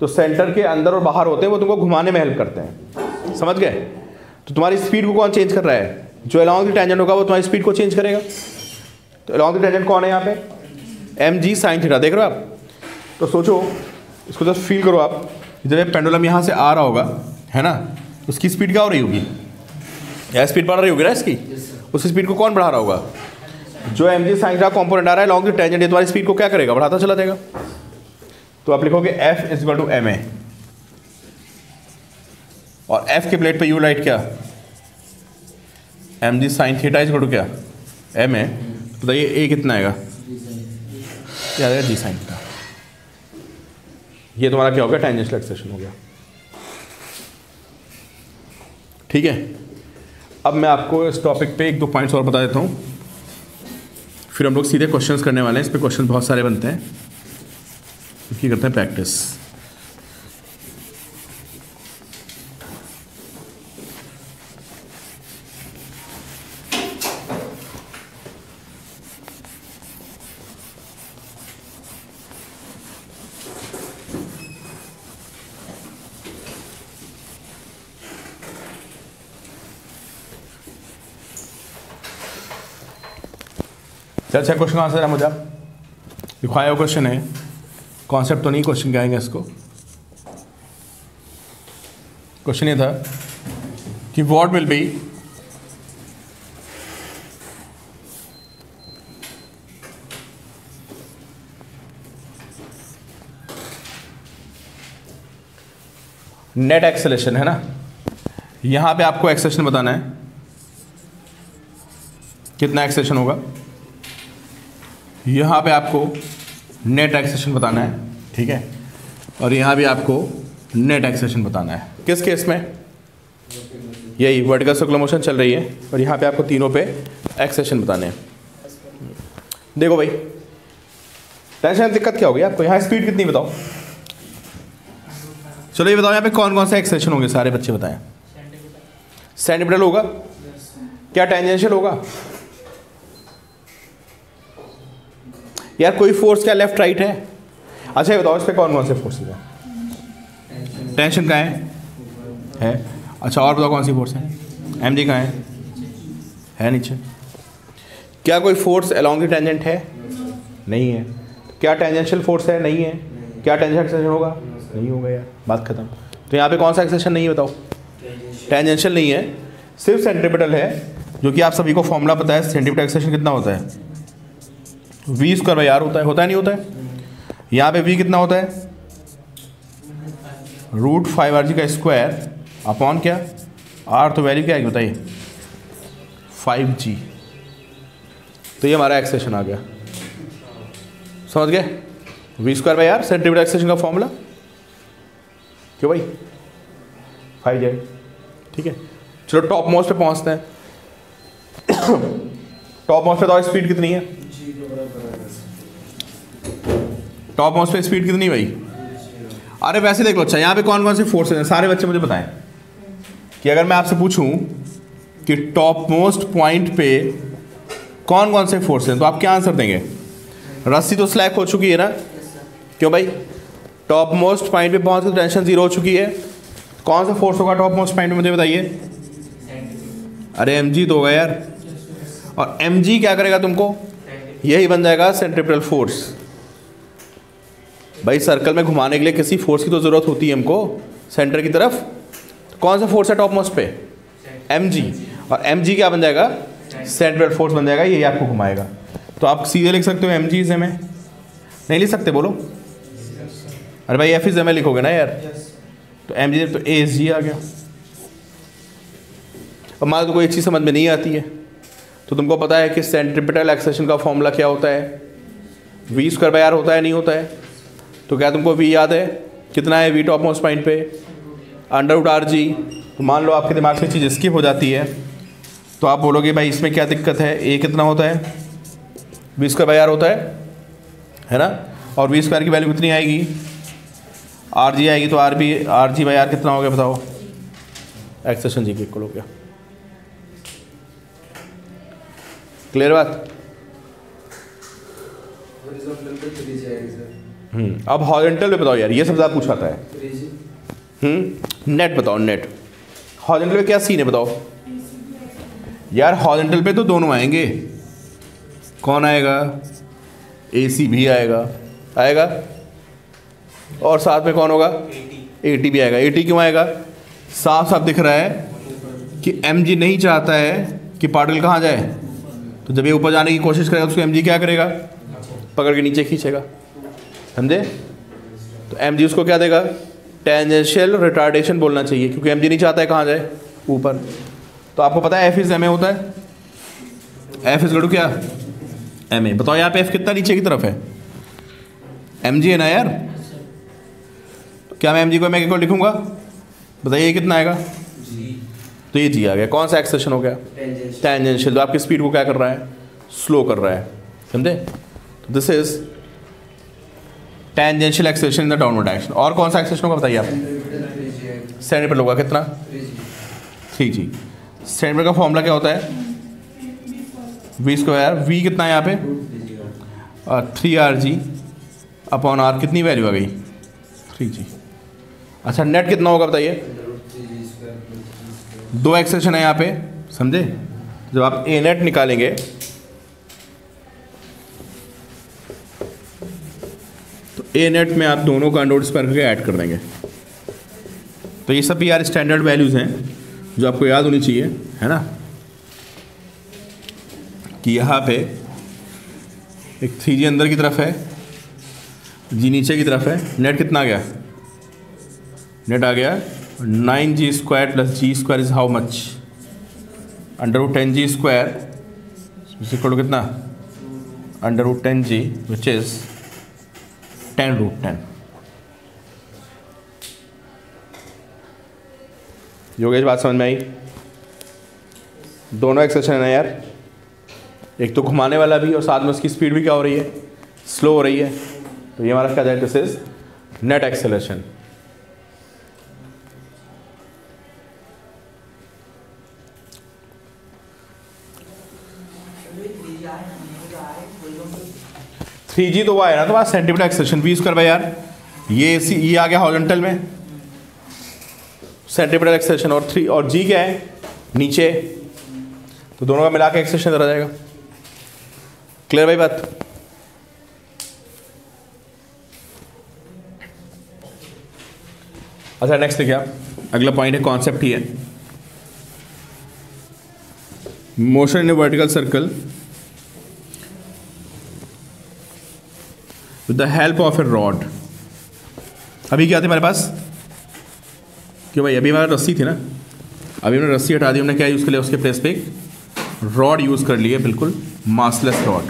तो सेंटर के अंदर और बाहर होते हैं वो तुमको घुमाने में हेल्प करते हैं, समझ गए। तो तुम्हारी स्पीड को कौन चेंज कर रहा है, जो अलॉन्ग द टेंजेंट होगा वो तुम्हारी स्पीड को चेंज करेगा। तो अलॉन्ग द टेंजेंट कौन है यहाँ पे, mg sin थीटा, देख रहे हो आप। तो सोचो, इसको जस्ट फील करो आप, जब ये पेंडुलम यहाँ से आ रहा होगा, है ना, उसकी स्पीड क्या हो रही होगी, यह स्पीड बढ़ रही होगी ना इसकी, उस स्पीड को कौन बढ़ा रहा होगा, जो mg sin थीटा कॉम्पोनेंट आ रहा है अलॉन्ग द टेंजेंट, ये तुम्हारी स्पीड को क्या करेगा, बढ़ाता चला जाएगा। तो आप लिखोगे F = ma, और F के प्लेट पे यू राइट क्या, mg sin थीटा = क्या, ma। बताइए a कितना आएगा, क्या आएगा, g sin थीटा। ये तुम्हारा क्या हो गया, टेंजेंशियल एक्सेलरेशन हो गया। ठीक है, अब मैं आपको इस टॉपिक पे 1-2 पॉइंट्स और बता देता हूँ, फिर हम लोग सीधे क्वेश्चंस करने वाले हैं। इस पे क्वेश्चंस बहुत सारे बनते हैं, इसकी करते हैं प्रैक्टिस। अच्छा, क्वेश्चन का आंसर है मुझे, लिखवाया हुआ क्वेश्चन है, कॉन्सेप्ट तो नहीं, क्वेश्चन कहेंगे इसको। क्वेश्चन ये था कि what will be net acceleration है ना, यहां पे आपको एक्सेलेरेशन बताना है, कितना एक्सेलेरेशन होगा, यहां पे आपको नेट एक्सेलेरेशन बताना है, ठीक है, और यहां भी आपको नेट एक्सेलेरेशन बताना है। किस केस में? यही वर्टिकल सर्कुलर मोशन चल रही है और यहां पे आपको तीनों पे एक्सेलेरेशन बताने हैं। देखो भाई, टेंशन दिक्कत क्या होगी आपको, यहां स्पीड कितनी बताओ, चलो ये बताओ यहाँ पे कौन कौन से एक्सेलेरेशन होंगे, सारे बच्चे बताएं। सेंटीमीटर होगा, क्या टेंजेंशियल होगा? यार कोई फोर्स क्या लेफ्ट राइट है? अच्छा ये बताओ इस पे कौन कौन से फोर्सेस है? टेंशन कहाँ है? अच्छा और बताओ कौन सी फोर्स है? एम जी कहाँ है नीचे। क्या कोई फोर्स अलोंग द टेंजेंट है? नहीं है। क्या टेंजेंशियल फोर्स है? नहीं है। क्या टेंजेंशियल एक्सेलेरेशन होगा? नहीं होगा यार, बात खत्म। तो यहाँ पे कौन सा एक्सेलेरेशन नहीं है बताओ? टेंजेंशियल नहीं है, सिर्फ सेंट्रीपिटल है, जो कि आप सभी को फॉर्मूला पता है। सेंट्रीपिटल एक्सेलेरेशन कितना होता है? v स्क्वायर बाई आर होता है नहीं होता है? यहाँ पे v कितना होता है? √5rg का स्क्वायर अपॉन क्या? r तो वैल्यू क्या है बताइए? 5g। तो ये हमारा एक्सेलेरेशन आ गया, समझ गए? v square by r centripetal acceleration का फॉर्मूला, क्यों भाई? 5j, ठीक है। चलो टॉप मोस्ट पे पहुंचते हैं। टॉप मोस्ट पे तो स्पीड कितनी है? टॉप मोस्ट पे स्पीड कितनी भाई? अरे वैसे देख लो। अच्छा यहाँ पे कौन कौन से फोर्सेस हैं, सारे बच्चे मुझे बताएं कि अगर मैं आपसे पूछूं कि टॉप मोस्ट पॉइंट पे कौन कौन से फोर्स हैं, तो आप क्या आंसर देंगे? रस्सी तो स्लैक हो चुकी है ना, क्यों भाई? टॉप मोस्ट पॉइंट पे पहुंच के टेंशन जीरो हो चुकी है। कौन सा फोर्स होगा टॉप मोस्ट पॉइंट पे, मुझे बताइए? अरे mg तो होगा यार, और mg क्या करेगा तुमको? यही बन जाएगा सेंट्रीपिटल फोर्स। भाई सर्कल में घुमाने के लिए किसी फोर्स की तो ज़रूरत होती है हमको सेंटर की तरफ। कौन सा फोर्स है टॉप मोस्ट पे? mg, और mg क्या बन जाएगा? सेंट्रीपिटल फोर्स बन जाएगा, यही आपको घुमाएगा। तो आप सीधे लिख सकते हो mg इज में, नहीं लिख सकते? बोलो। अरे भाई f इज में लिखोगे ना यार, तो mg तो asg आ गया। अब मान लो कोई चीज़ समझ में नहीं आती है, तो तुमको पता है कि सेंट्रीपिटल एक्सेलेरेशन का फॉर्मूला क्या होता है? v स्क्वायर बाई आर होता है नहीं होता है? तो क्या तुमको v याद है? कितना है v टॉप मोस्ट पॉइंट पे? √rg। तो मान लो आपके दिमाग से चीज़ स्किप हो जाती है, तो आप बोलोगे भाई इसमें क्या दिक्कत है? a कितना होता है? v स्क्वायर बाई आर होता है ना, और v स्क्वायर की वैल्यू कितनी आएगी? rg आएगी। तो rg बाई आर कितना हो गया बताओ? एक्सेलेरेशन जी के इक्वल हो गया। क्लियर बात? अब हॉरिजॉन्टल पे बताओ यार, ये सब ज़्यादा पूछाता है। नेट बताओ, नेट। हॉरिजॉन्टल पे क्या सीन है बताओ यार? हॉरिजॉन्टल पे तो दोनों आएंगे। कौन आएगा? AC भी आएगा और साथ में कौन होगा? AT भी आएगा। AT क्यों आएगा? साफ साफ दिख रहा है कि mg नहीं चाहता है कि पार्टिकल कहाँ जाए, तो जब ये ऊपर जाने की कोशिश करेगा तो उसको mg क्या करेगा? पकड़ के नीचे खींचेगा, समझे? तो mg उसको क्या देगा? टेंजेंशियल रिटार्डेशन बोलना चाहिए, क्योंकि mg नहीं चाहता है कहाँ जाए? ऊपर। तो आपको पता है F इज ma होता है। F इज क्या? ma। बताओ यहाँ पे F कितना नीचे की तरफ है? mg है ना यार। क्या मैं mg को ma को लिखूंगा? बताइए ये कितना आएगा? तो ये जी आ गया। कौन सा एक्सेलेरेशन हो गया? टेंजेंशियल। तो आपकी स्पीड को क्या कर रहा है? स्लो कर रहा है, समझे? तो this is tangential acceleration in the downward direction. और कौन सा एक्सेलेरेशन होगा बताइए आप? सेंटीमीटर होगा। कितना? 3g। सेंटीमीटर का फॉर्मूला क्या होता है? v square. v कितना है यहाँ पे? 3rg upon r। कितनी वैल्यू आ गई? 3g। अच्छा नेट कितना होगा बताइए? 2 एक्सेलेरेशन है यहाँ पे, समझे? जब आप a नेट निकालेंगे तो a नेट में आप दोनों का अंडर स्क्वायर करके ऐड कर देंगे। तो ये सब यार स्टैंडर्ड वैल्यूज़ हैं जो आपको याद होनी चाहिए, है ना? कि यहाँ पे एक 3g अंदर की तरफ है, g नीचे की तरफ है। नेट कितना आ गया? नेट आ गया 9g² plus g² is how much, √10g² equal to कितना, √10g विच इज 10√10। योगेश बात समझ में आई? दोनों एक्सेशन है ना यार, एक तो घुमाने वाला भी और साथ में उसकी स्पीड भी क्या हो रही है, स्लो हो रही है। तो ये हमारा क्या जाए, this is net acceleration. Three G तो वो आया ना तुम्हारा सेंटीमीटर एक्सेलरेशन, v² यार, ये आ गया हॉरिजॉन्टल में सेंटीमीटर एक्सेलरेशन, और 3 और g क्या है नीचे, तो दोनों का मिला के एक्सेलरेशन इधर आ जाएगा। क्लियर भाई बात? अच्छा नेक्स्ट देखिए आप, अगला पॉइंट है, कॉन्सेप्ट ही है, motion in A vertical circle with the help of A rod. अभी क्या थे हमारे पास, क्यों भाई, अभी हमारे रस्सी थी ना, अभी हमने रस्सी हटा दी, हमने क्या यूज़ कर लिया उसके प्लेस पे रॉड यूज़ कर लिए, बिल्कुल मासलेस रॉड।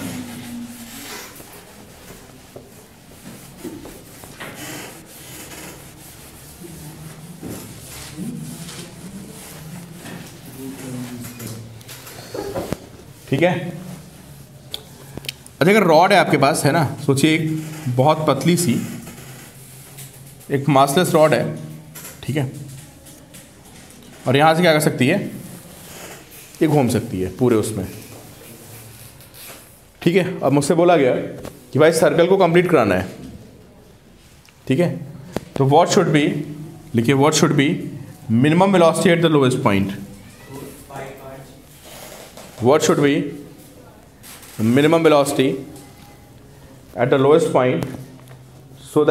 ठीक है, अच्छा अगर रॉड है आपके पास, है ना, सोचिए एक बहुत पतली सी एक मासलेस रॉड है, ठीक है, और यहाँ से क्या कर सकती है, ये घूम सकती है पूरे उसमें, ठीक है। अब मुझसे बोला गया कि भाई सर्कल को कंप्लीट कराना है, ठीक है, तो व्हाट शुड बी, लिखिए what should be minimum velocity at the lowest point, what should be minimum velocity at the lowest point so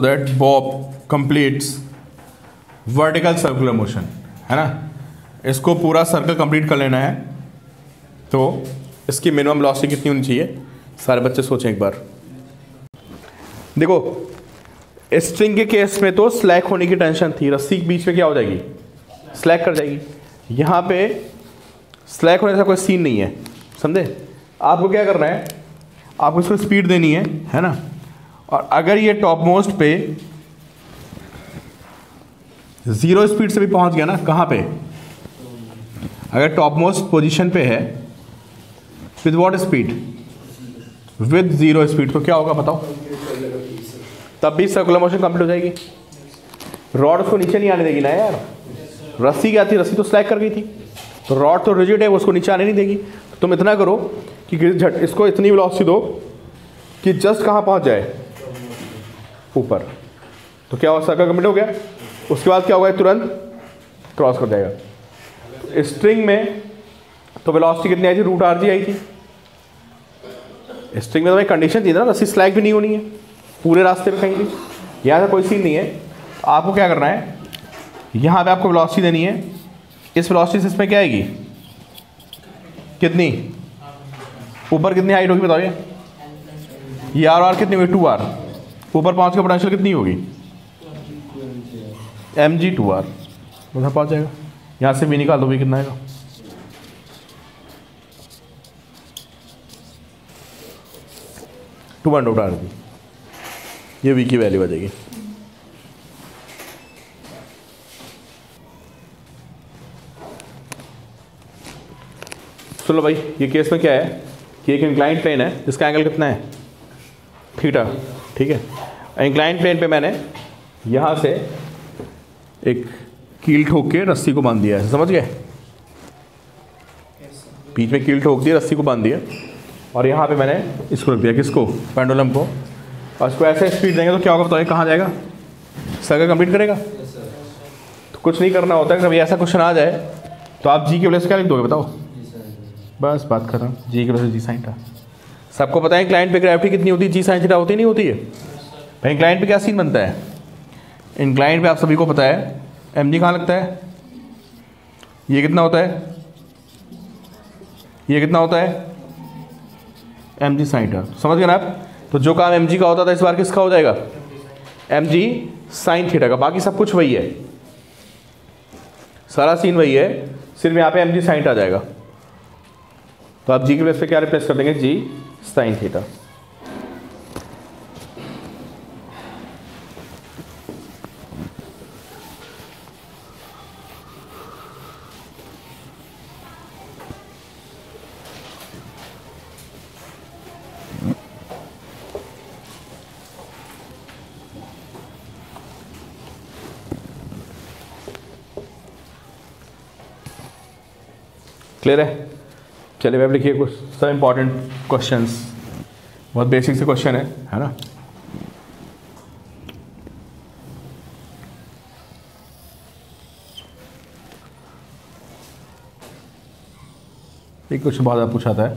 that Bob completes vertical circular motion, है ना, इसको पूरा सर्कल कंप्लीट कर लेना है, तो इसकी मिनिमम वेलोसिटी कितनी होनी चाहिए, सारे बच्चे सोचें एक बार। देखो स्ट्रिंग के केस में तो स्लैक होने की टेंशन थी, रस्सी के बीच में क्या हो जाएगी, स्लैक कर जाएगी, यहाँ पे स्लैक होने का कोई सीन नहीं है, समझे। आपको क्या करना है, आपको इसको स्पीड देनी है ना, और अगर ये टॉप मोस्ट पे 0 स्पीड से भी पहुँच गया ना, कहाँ पे, अगर टॉप मोस्ट पोजिशन पे है with what speed, with 0 speed, तो क्या होगा बताओ, तब भी सर्कुलर मोशन कंप्लीट हो जाएगी। रॉड उसको नीचे नहीं आने देगी ना यार, रस्सी क्या थी, रस्सी तो स्लैक कर गई थी, तो रॉड तो रिजिड है, वो उसको नीचे आने नहीं देगी। तो तुम इतना करो कि इसको इतनी वेलोसिटी दो कि जस्ट कहाँ पहुँच जाए, ऊपर, तो क्या हुआ, सर्कल कंप्लीट हो गया। उसके बाद क्या होगा, तुरंत क्रॉस कर जाएगा। स्ट्रिंग में तो वेलोसिटी कितनी आई थी, √rg आई थी। स्ट्रिंग में तो भाई कंडीशन थी ना, रस्सी स्लैक भी नहीं होनी है पूरे रास्ते में कहीं भी, यहाँ से कोई सीन नहीं है। आपको क्या करना है, यहाँ पे आपको वेलोसिटी देनी है, इस वेलोसिटी से इसमें क्या आएगी, कितनी, ऊपर कितनी हाइट होगी बताओ, ये r कितनी होगी, 2r, ऊपर पहुँच के पोटेंशियल कितनी होगी, mg2r, उधर पहुँच जाएगा। यहाँ से v निकाल दो, v कितना आएगा, (2 ये v की वैल्यू आ जाएगी। चलो भाई, ये केस में क्या है कि एक इंक्लाइंड प्लेन है जिसका एंगल कितना है, थीटा, ठीक है। इंक्लाइंड प्लेन पे मैंने यहाँ से एक कील ठोक के रस्सी को बांध दिया है, समझ गए, बीच में कील ठोक दी, रस्सी को बांध दिया, और यहाँ पे मैंने इसको रख दिया, किसको, पेंडुलम को, और इसको ऐसे स्पीड देंगे तो क्या होगा बताइए, कहाँ जाएगा, सर्कल कंप्लीट करेगा। तो कुछ नहीं करना होता है, कभी ऐसा क्वेश्चन आ जाए तो आप जी के वजह से क्या लिख दोगे बताओ, बस बात खत्म, जी की वजह से जी साइन था। सबको पता है इंक्लाइंड पे ग्रेविटी कितनी होती है, जी साइन थीटा होती नहीं होती है भाई। इंक्लाइंड पे क्या सीन बनता है, इंक्लाइंड पे आप सभी को पता है एम जी कहाँ लगता है, ये कितना होता है, ये कितना होता है, एम जी साइन थीटा, समझ गए ना आप। तो जो काम mg का होता था इस बार किसका हो जाएगा, mg साइन थीटा का। बाकी सब कुछ वही है, सारा सीन वही है, सिर्फ यहाँ पे mg साइन आ जाएगा। तो आप g के प्लेस पे क्या रिप्लेस कर देंगे, g साइन थीटा। क्लियर है? चलिए अब लिखिए कुछ सब इंपॉर्टेंट क्वेश्चंस, बहुत बेसिक से क्वेश्चन है ना। एक क्वेश्चन बहुत ज़्यादा पूछा था।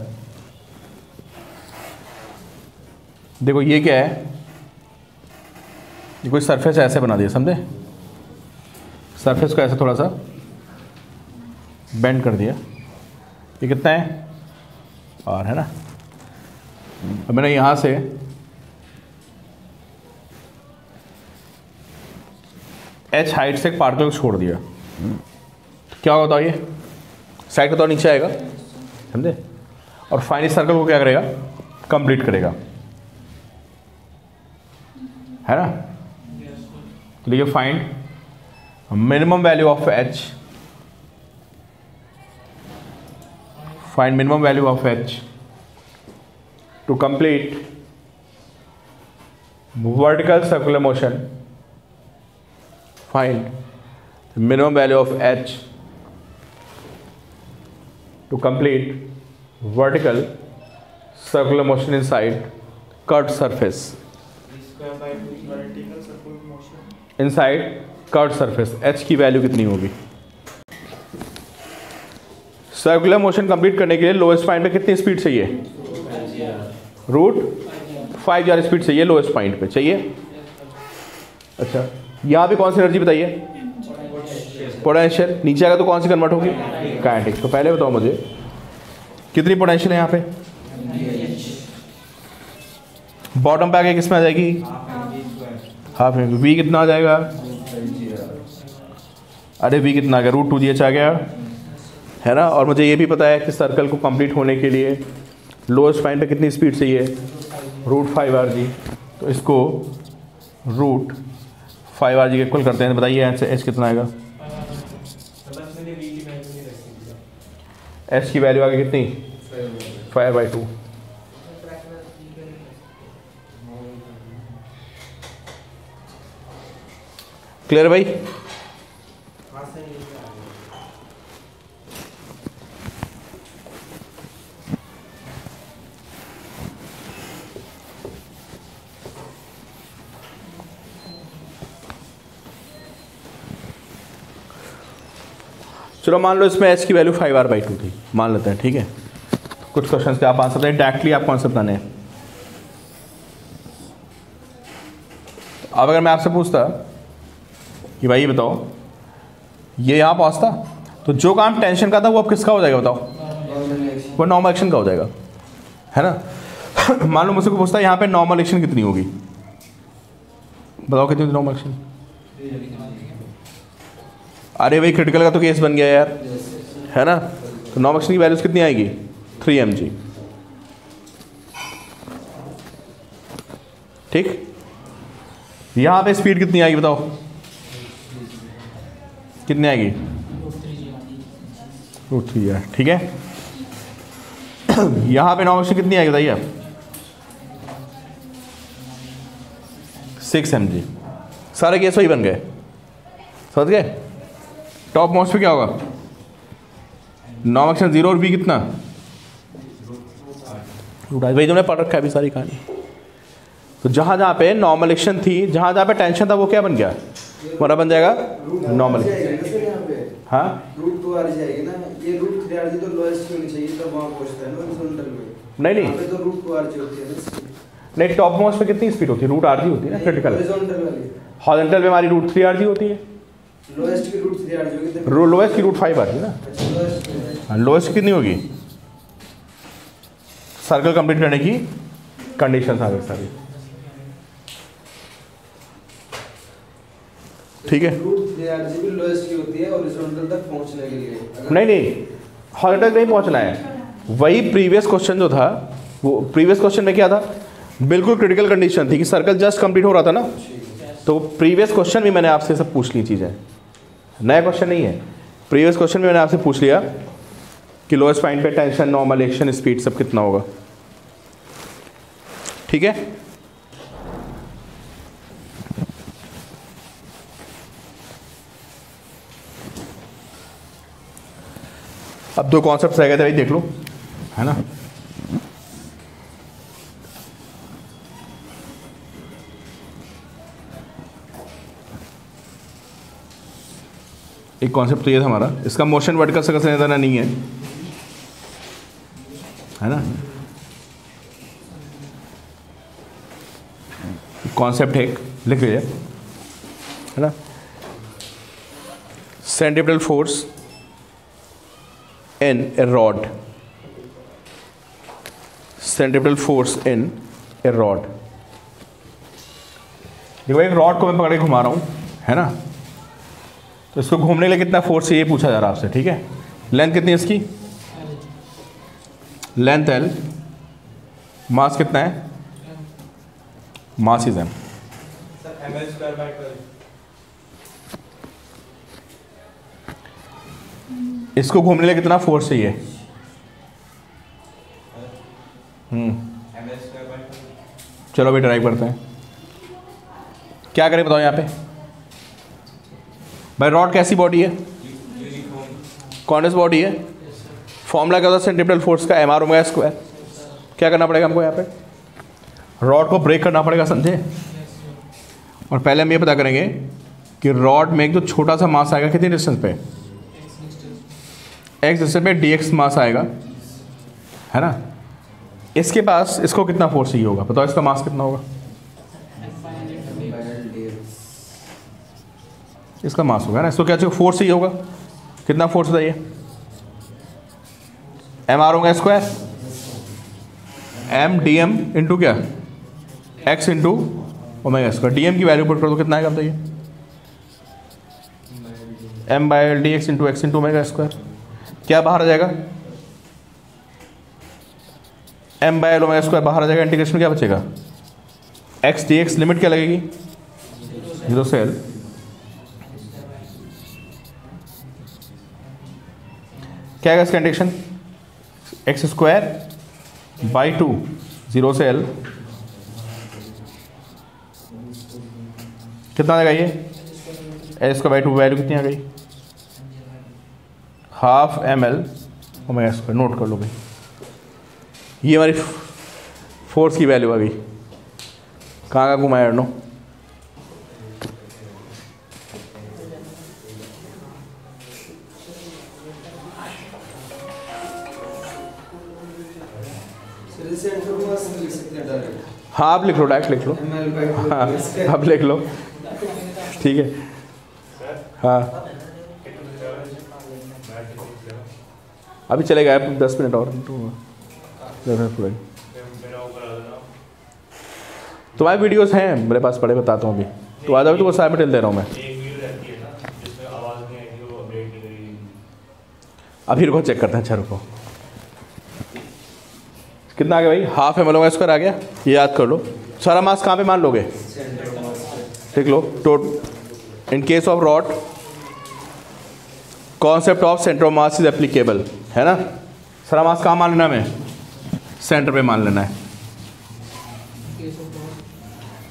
देखो ये क्या है, ये कोई सरफेस ऐसे बना दिया, समझे? सरफेस को ऐसे थोड़ा सा बेंड कर दिया, ये कितना है और है ना। अब मैंने यहाँ से h हाइट से एक पार्टिकल को छोड़ दिया, क्या होगा बताओ, ये साइड का तो नीचे आएगा, समझे? और फाइनली सर्कल को क्या करेगा, कंप्लीट करेगा, है ना। तो लिखिए find minimum value of h, find minimum value of h to complete vertical circular motion. Find the minimum value of h to complete vertical circular motion inside curved surface. Inside curved surface h की value कितनी होगी? Circular motion complete करने के लिए lowest point पे कितनी speed चाहिए, √5r speed चाहिए लोएस्ट पॉइंट पे, चाहिए। अच्छा यहाँ पे कौन सी एनर्जी बताइए, पोटेंशियल। नीचे आएगा तो कौन सी कन्वर्ट होगी, काइनेटिक। तो पहले बताओ मुझे कितनी पोटेंशियल है यहाँ पे, बॉटम पे आके किस में आ जाएगी, हाफ में। v कितना आ जाएगा, अरे v कितना आ गया, √2gh आ गया, है ना। और मुझे ये भी पता है कि सर्कल को कंप्लीट होने के लिए लोएस्ट पॉइंट पे कितनी स्पीड चाहिए, √5rg। तो इसको √5rg के इक्वल करते हैं, बताइए यहाँ से h कितना आएगा, h की वैल्यू आ गई कितनी, 5/2। क्लियर भाई? चलो मान लो इसमें h की वैल्यू 5r/2 थी, मान लेते हैं, ठीक है। कुछ क्वेश्चंस के आप आंसर दें, डायरेक्टली आप कॉन्सेप्ट बनाने हैं। अब अगर मैं आपसे पूछता कि भाई ये बताओ, ये यहाँ पहुँचता तो जो काम टेंशन का था वो अब किसका हो जाएगा बताओ, वो नॉर्मल एक्शन का हो जाएगा, है ना। मान लो मुझसे को पूछता है यहाँ पे नॉर्मल एक्शन कितनी होगी, बताओ कितनी होगी नॉर्मल एक्शन। अरे भाई क्रिटिकल का तो केस बन गया यार, है ना। तो नॉर्मल एक्शन की वैल्यूज कितनी आएगी, 3 mg, ठीक। यहाँ पे स्पीड कितनी आएगी बताओ, कितनी आएगी, √3 ठीक है। यहाँ पे नॉर्मल एक्शन कितनी आएगी बताइए आप, 6 mg। सारे केस वही बन गए, समझ गए। टॉप मोस्ट पे क्या होगा, नॉर्मल एक्शन 0 और v कितना, भाई तुमने पढ़ रखा है अभी सारी कहानी। तो जहाँ जहाँ पे नॉर्मल एक्शन थी, जहाँ जहाँ पे टेंशन था, वो क्या बन गया, हमारा बन जाएगा नॉर्मल। हाँ √2r जाएगी ना, ये √3r तो लोएस्ट होनी चाहिए, तो वहाँ पहुँचता है ना हॉरिजॉन्टल में। नहीं यहाँ पे तो √2r होती है ना, नहीं टॉप मोस्ट पे कितनी स्पीड होती है, √rg होती है ना क्रिटिकल। हॉरिजॉन्टल वाली, हॉरिजॉन्टल पे हमारी √3rg होती है, लोएस्ट की √3r होगी, लोएस्ट की √5rg ना। अच्छा लोएस्ट कितनी होगी, सर्कल कंप्लीट करने की कंडीशंस आ गई सारी, ठीक है। रूट 3rd भी लोएस्ट की होती है हॉरिजॉन्टल तक पहुंचने के लिए। नहीं हॉरिजॉन्टल नहीं पहुंचना है, वही प्रीवियस क्वेश्चन जो था, वो प्रीवियस क्वेश्चन में क्या था, बिल्कुल क्रिटिकल कंडीशन थी कि सर्कल जस्ट कंप्लीट हो रहा था ना, तो प्रीवियस क्वेश्चन भी मैंने आपसे सब पूछ ली चीज़ें, नया क्वेश्चन नहीं है। प्रीवियस क्वेश्चन में मैंने आपसे पूछ लिया कि लोएस्ट पॉइंट पे टेंशन, नॉर्मल एक्शन, स्पीड सब कितना होगा, ठीक है। अब दो कॉन्सेप्ट रह गए थे भाई, देख लो, है ना। एक कॉन्सेप्ट तो ये था हमारा, इसका मोशन वर्टिकल सर्कल से ज़्यादा नहीं है ना। कॉन्सेप्ट एक लिख लीजिए, है ना। Centripetal force in a rod, centripetal force in a rod। देखो एक रॉड को मैं पकड़ के घुमा रहा हूँ, है ना, तो इसको घूमने के लिए कितना फोर्स चाहिए पूछा जा रहा है आपसे, ठीक है। लेंथ कितनी है इसकी, लेंथ L, मास कितना है, मास इज M। इसको घूमने के लिए कितना फोर्स चाहिए, चलो अभी ड्राइव करते हैं, क्या करें बताओ यहाँ पे भाई। रॉड कैसी बॉडी है, कॉन्वेक्स बॉडी है, फॉर्मूला क्या होता है सेंट्रीपिटल फोर्स का, mr ओमेगा स्क्वायर। क्या करना पड़ेगा हमको यहाँ पे, रॉड को ब्रेक करना पड़ेगा, समझे। और पहले हम ये पता करेंगे कि रॉड में एक जो छोटा सा मास आएगा कितनी डिस्टेंस पे, x डिस्टेंस पे dx मास आएगा, है ना। इसके पास इसको कितना फोर्स चाहिए होगा बताओ, इसका मास कितना होगा, इसका मास होगा ना, इसको क्या चाहिए फोर्स चाहिए होगा, कितना फोर्स बताइए, mr omega square, m dm into क्या, x into omega square. dm की वैल्यू पुट कर दो, कितना आएगा बताइए, m by D x into x into omega square. क्या बाहर आ जाएगा, m by L omega square बाहर आ जाएगा, इंटीग्रेशन में क्या बचेगा, x dx, लिमिट क्या लगेगी 0 से l, क्या आएगा इसका इंटीग्रेशन, एक्स स्क्वायर बाई 2 0 से l, कितना आ जाएगा ये, एल स्क्वायर बाई 2 वैल्यू कितनी आ गई, half ml omega square. Note कर लो भाई, ये हमारी फोर्स की वैल्यू आ गई। कहाँ घुमाया नो, हाँ आप लिख लो, डायरेक्ट लिख लो, हाँ आप लिख लो, ठीक है। हाँ अभी चलेगा 10 मिनट और, तुम्हारे वीडियोस हैं मेरे पास पढ़े, बताता हूँ अभी, तो आ जाओ, तो वो सारे मटेरियल दे रहा हूँ मैं। अभी रुको चेक करते हैं, अच्छा रुको, कितना आ गया भाई, हाफ ml ओमेगा स्क्वायर आ गया, ये याद कर लो। सारा मास कहाँ पे मान लोगे, ठीक लो, in case of rod concept of centre of mass is applicable, है ना। सारा मास कहाँ मान लेना है, हमें सेंटर पे मान लेना है।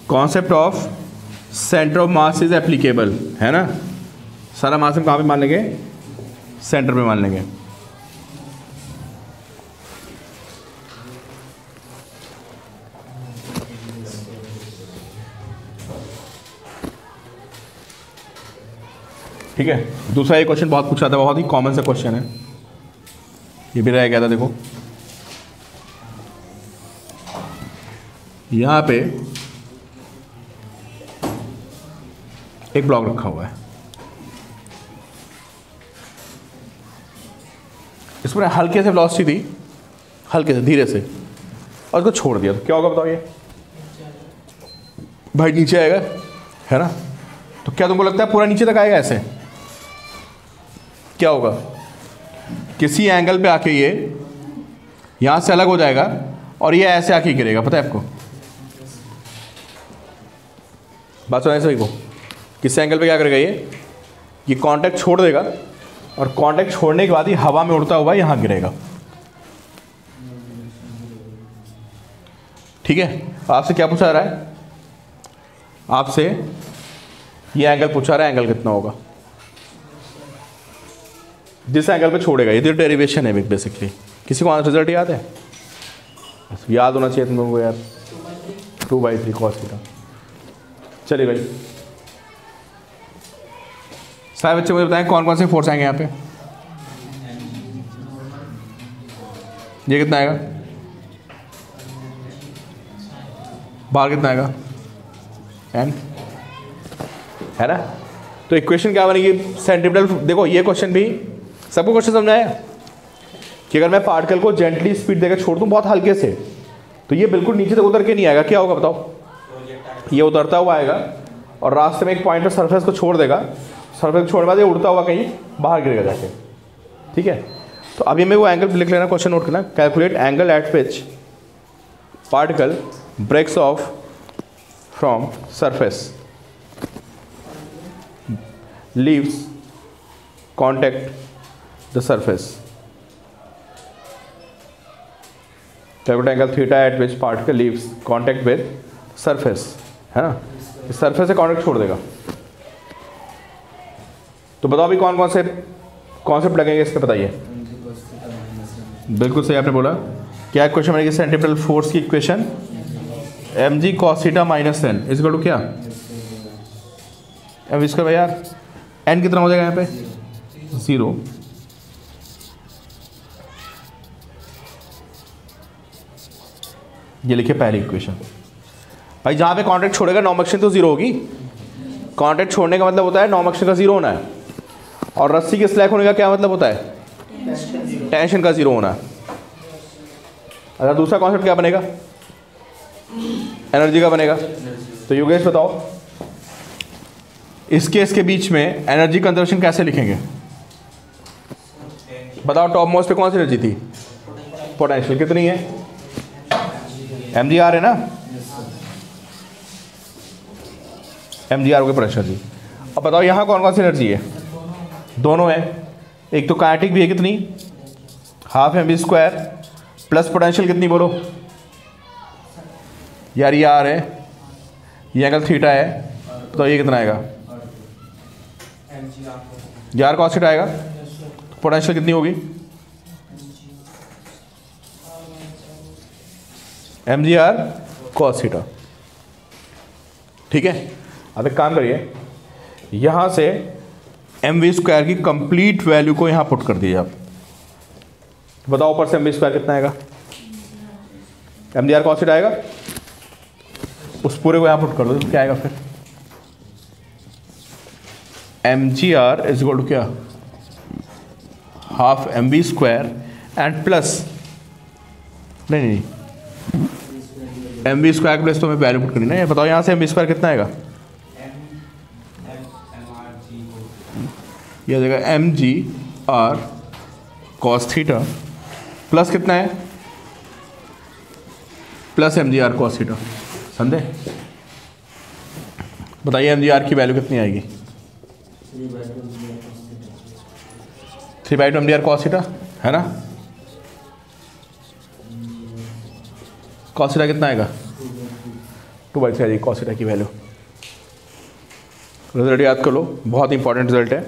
Concept of centre of mass is applicable, है ना। सारा मास हम कहाँ पे मान लेंगे, सेंटर पे मान लेंगे। ठीक है। दूसरा एक क्वेश्चन बहुत पूछा था, बहुत ही कॉमन सा क्वेश्चन है, ये भी रह गया था। देखो यहाँ पे एक ब्लॉक रखा हुआ है, इस पर हल्के से वेलोसिटी थी, हल्के से धीरे से, और उसको छोड़ दिया तो क्या होगा बताओ ये भाई नीचे आएगा, है ना। तो क्या तुमको लगता है पूरा नीचे तक आएगा ऐसे? क्या होगा, किसी एंगल पे आके ये यहां से अलग हो जाएगा और ये ऐसे आके गिरेगा, पता है आपको? बात सुनाए सभी को, किसी एंगल पे क्या करेगा ये कांटेक्ट छोड़ देगा और कांटेक्ट छोड़ने के बाद ही हवा में उड़ता हुआ यहां गिरेगा। ठीक है, आपसे क्या पूछा जा रहा है? आपसे ये एंगल पूछा रहा है, एंगल कितना होगा जिस एंगल पे छोड़ेगा। ये तो डेरिवेशन है बेसिकली। किसी को रिजल्ट याद है? याद होना चाहिए तुम लोगों को यार, 2/3 cos थीटा। चलिए भाई सारे बच्चे मुझे बताएं कौन कौन से फोर्स आएंगे यहाँ पे। ये कितना आएगा, बाहर कितना आएगा, एन, है ना। तो इक्वेशन क्या बनेगी, सेंट्रीपिटल। देखो ये क्वेश्चन भी सबको क्वेश्चन समझ आया कि अगर मैं पार्टिकल को जेंटली स्पीड देकर छोड़ दूं बहुत हल्के से, तो ये बिल्कुल नीचे तक उतर के नहीं आएगा। क्या होगा बताओ, ये उतरता हुआ आएगा और रास्ते में एक पॉइंट पर सरफेस को छोड़ देगा, सरफेस को छोड़ने बाद ये उड़ता हुआ कहीं बाहर गिरेगा जाके। ठीक है, तो अभी मैं वो एंगल लिख लेना, क्वेश्चन नोट करना। Calculate angle at which particle breaks off from surface leaves contact the surface. Calculate angle theta at which particle leaves contact with surface, है ना। इस सरफेस से कॉन्टेक्ट छोड़ देगा। तो बताओ अभी कौन कौन से कॉन्सेप्ट लगेंगे इस पे, बताइए। बिल्कुल सही आपने बोला। क्या क्वेश्चन बनेगी, सेंट्रीपिटल फोर्स की equation mg cos theta minus n is equal to क्या, अब इसका भाई यार n कितना हो जाएगा यहाँ पे 0। ये लिखिए पहली इक्वेशन। भाई जहाँ पे कॉन्टेक्ट छोड़ेगा नॉर्म एक्शन तो 0 होगी। कॉन्टेक्ट छोड़ने का मतलब होता है नॉर्म एक्शन का 0 होना है, और रस्सी के स्लैक होने का क्या मतलब होता है, टेंशन का 0 होना है। अच्छा दूसरा कॉन्सेप्ट क्या बनेगा, एनर्जी का बनेगा। तो योगेश बताओ इस केस के बीच में एनर्जी कंजर्वेशन कैसे लिखेंगे, बताओ। टॉप मोस्ट पे कौन सी एनर्जी थी, पोटेंशियल कितनी है, mgr है ना, mgr के पोटेंशियल जी। अब बताओ यहाँ कौन कौन सी एनर्जी है, दोनों है। एक तो काइनेटिक भी है कितनी, हाफ mv² प्लस पोटेंशियल कितनी बोलो यार, ये आर है, ये एंगल थीटा है, तो ये कितना आएगा, यार कॉस थीटा आएगा। पोटेंशियल कितनी होगी, mgr cos थीटा। ठीक है, अब एक काम करिए, यहां से mv² की कंप्लीट वैल्यू को यहां पुट कर दीजिए आप। बताओ ऊपर से mv² कितना आएगा, mgr cos थीटा आएगा, उस पूरे को यहां पुट कर दो तो क्या आएगा फिर, mgr इज इक्वल टू क्या, हाफ mv² एंड प्लस नहीं mv² प्लस तो हमें वैल्यू पुट करनी ना। ये बताओ यहाँ से mv² कितना आएगा, ये आ जाएगा mgr cos थीटा प्लस कितना है, प्लस mgr cos थीटा। समझे? बताइए mgr की वैल्यू कितनी आएगी, 3/2 mgr cos थीटा, है ना। cos थीटा कितना आएगा, 2/3 आएगी cos थीटा की वैल्यू। रिजल्ट याद कर लो, बहुत इंपॉर्टेंट रिजल्ट है।